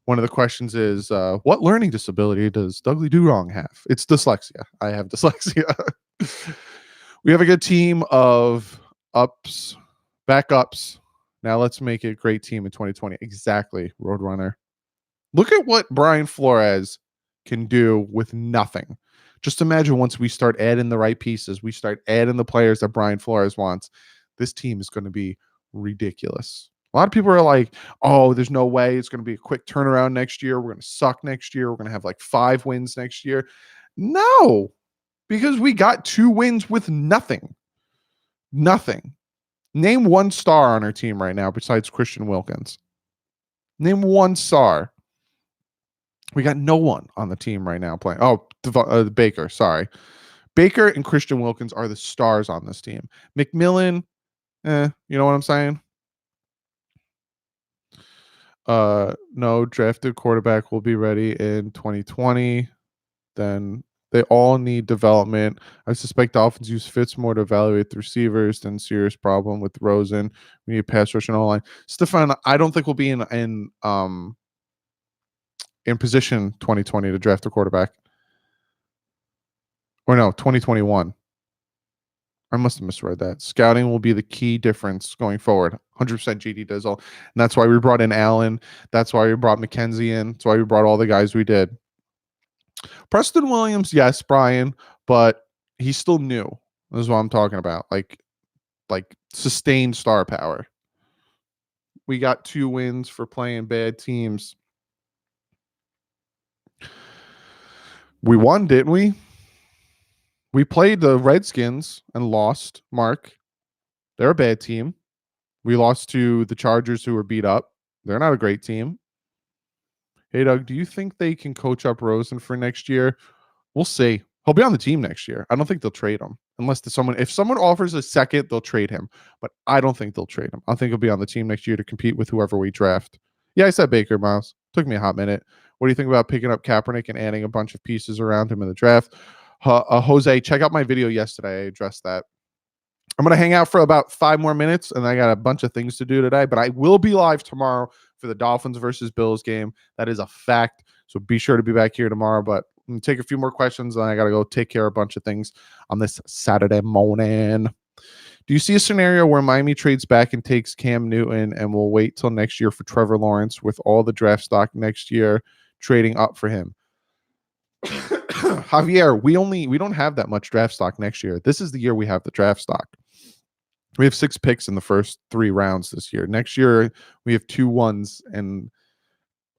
one of the questions is, what learning disability does DouglieDoWrong have? It's dyslexia. I have dyslexia. We have a good team of backups. Now let's make it a great team in 2020. Exactly, Roadrunner. Look at what Brian Flores can do with nothing. Just imagine once we start adding the right pieces, we start adding the players that Brian Flores wants, this team is going to be ridiculous. A lot of people are like, oh, there's no way it's going to be a quick turnaround next year. We're going to suck next year. We're going to have like 5 wins next year. No, because we got 2 wins with nothing. Nothing. Name one star on our team right now besides Christian Wilkins. Name one star. We got no one on the team right now playing. Oh, Baker, sorry. Baker and Christian Wilkins are the stars on this team. McMillan, you know what I'm saying? No, drafted quarterback will be ready in 2020. Then they all need development. I suspect Dolphins use Fitz more to evaluate the receivers than serious problem with Rosen. We need a pass rush and O-line. Stefan, I don't think we'll be in position 2020 to draft a quarterback. Or no, 2021. I must have misread that. Scouting will be the key difference going forward. 100% GD Dizzle. And that's why we brought in Allen. That's why we brought McKenzie in. That's why we brought all the guys we did. Preston Williams, yes, Brian, but he's still new. This is what I'm talking about. Like sustained star power. We got 2 wins for playing bad teams. We won, didn't we? We played the Redskins and lost, Mark. They're a bad team. We lost to the Chargers, who were beat up. They're not a great team. Hey, Doug, do you think they can coach up Rosen for next year? We'll see. He'll be on the team next year. I don't think they'll trade him. If someone offers a second, they'll trade him. But I don't think they'll trade him. I think he'll be on the team next year to compete with whoever we draft. Yeah, I said Baker, Miles. Took me a hot minute. What do you think about picking up Kaepernick and adding a bunch of pieces around him in the draft? Jose, check out my video yesterday. I addressed that. I'm going to hang out for about 5 more minutes, and I got a bunch of things to do today, but I will be live tomorrow for the Dolphins versus Bills game. That is a fact. So be sure to be back here tomorrow, but I'm going to take a few more questions, and I got to go take care of a bunch of things on this Saturday morning. Do you see a scenario where Miami trades back and takes Cam Newton and we'll wait till next year for Trevor Lawrence with all the draft stock next year trading up for him? Javier, we don't have that much draft stock next year. This is the year we have the draft stock. We have 6 picks in the first 3 rounds this year. Next year, we have 2 1s, and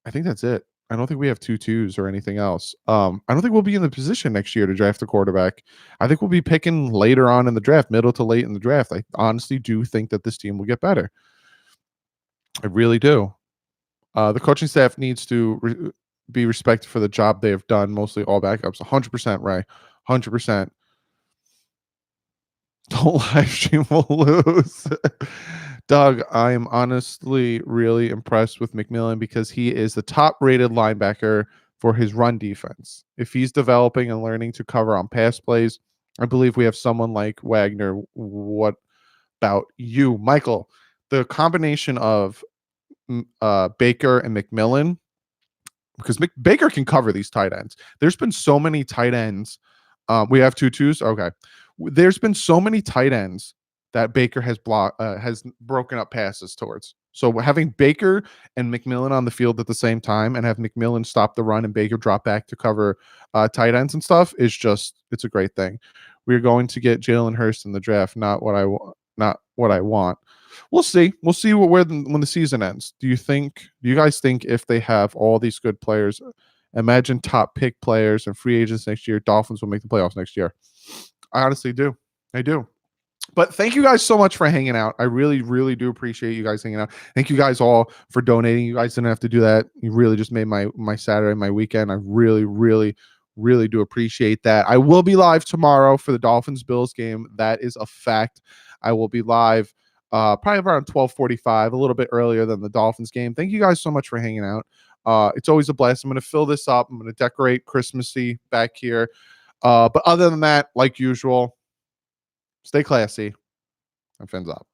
I think that's it. I don't think we have 2 2s or anything else. I don't think we'll be in the position next year to draft a quarterback. I think we'll be picking later on in the draft, middle to late in the draft. I honestly do think that this team will get better. I really do. The coaching staff needs to be respected for the job they have done, mostly all backups. 100%, right? 100%. Don't live stream, we'll lose. Doug, I am honestly really impressed with McMillan because he is the top-rated linebacker for his run defense. If he's developing and learning to cover on pass plays, I believe we have someone like Wagner. What about you, Michael? The combination of Baker and McMillan, because Baker can cover these tight ends. There's been so many tight ends. We have 2 2s. Okay. There's been so many tight ends that Baker has broken up passes towards. So having Baker and McMillan on the field at the same time and have McMillan stop the run and Baker drop back to cover tight ends and stuff is it's a great thing. We're going to get Jalen Hurst in the draft, not what I want. We'll see. We'll see when the season ends. Do you guys think if they have all these good players, imagine top pick players and free agents next year, Dolphins will make the playoffs next year? I honestly do. I do. But thank you guys so much for hanging out. I really, really do appreciate you guys hanging out. Thank you guys all for donating. You guys didn't have to do that. You really just made my Saturday, my weekend. I really, really, really do appreciate that. I will be live tomorrow for the Dolphins-Bills game. That is a fact. I will be live probably around 12:45, a little bit earlier than the Dolphins game. Thank you guys so much for hanging out. It's always a blast. I'm going to fill this up. I'm going to decorate Christmassy back here. But other than that, like usual, Stay classy and fins up.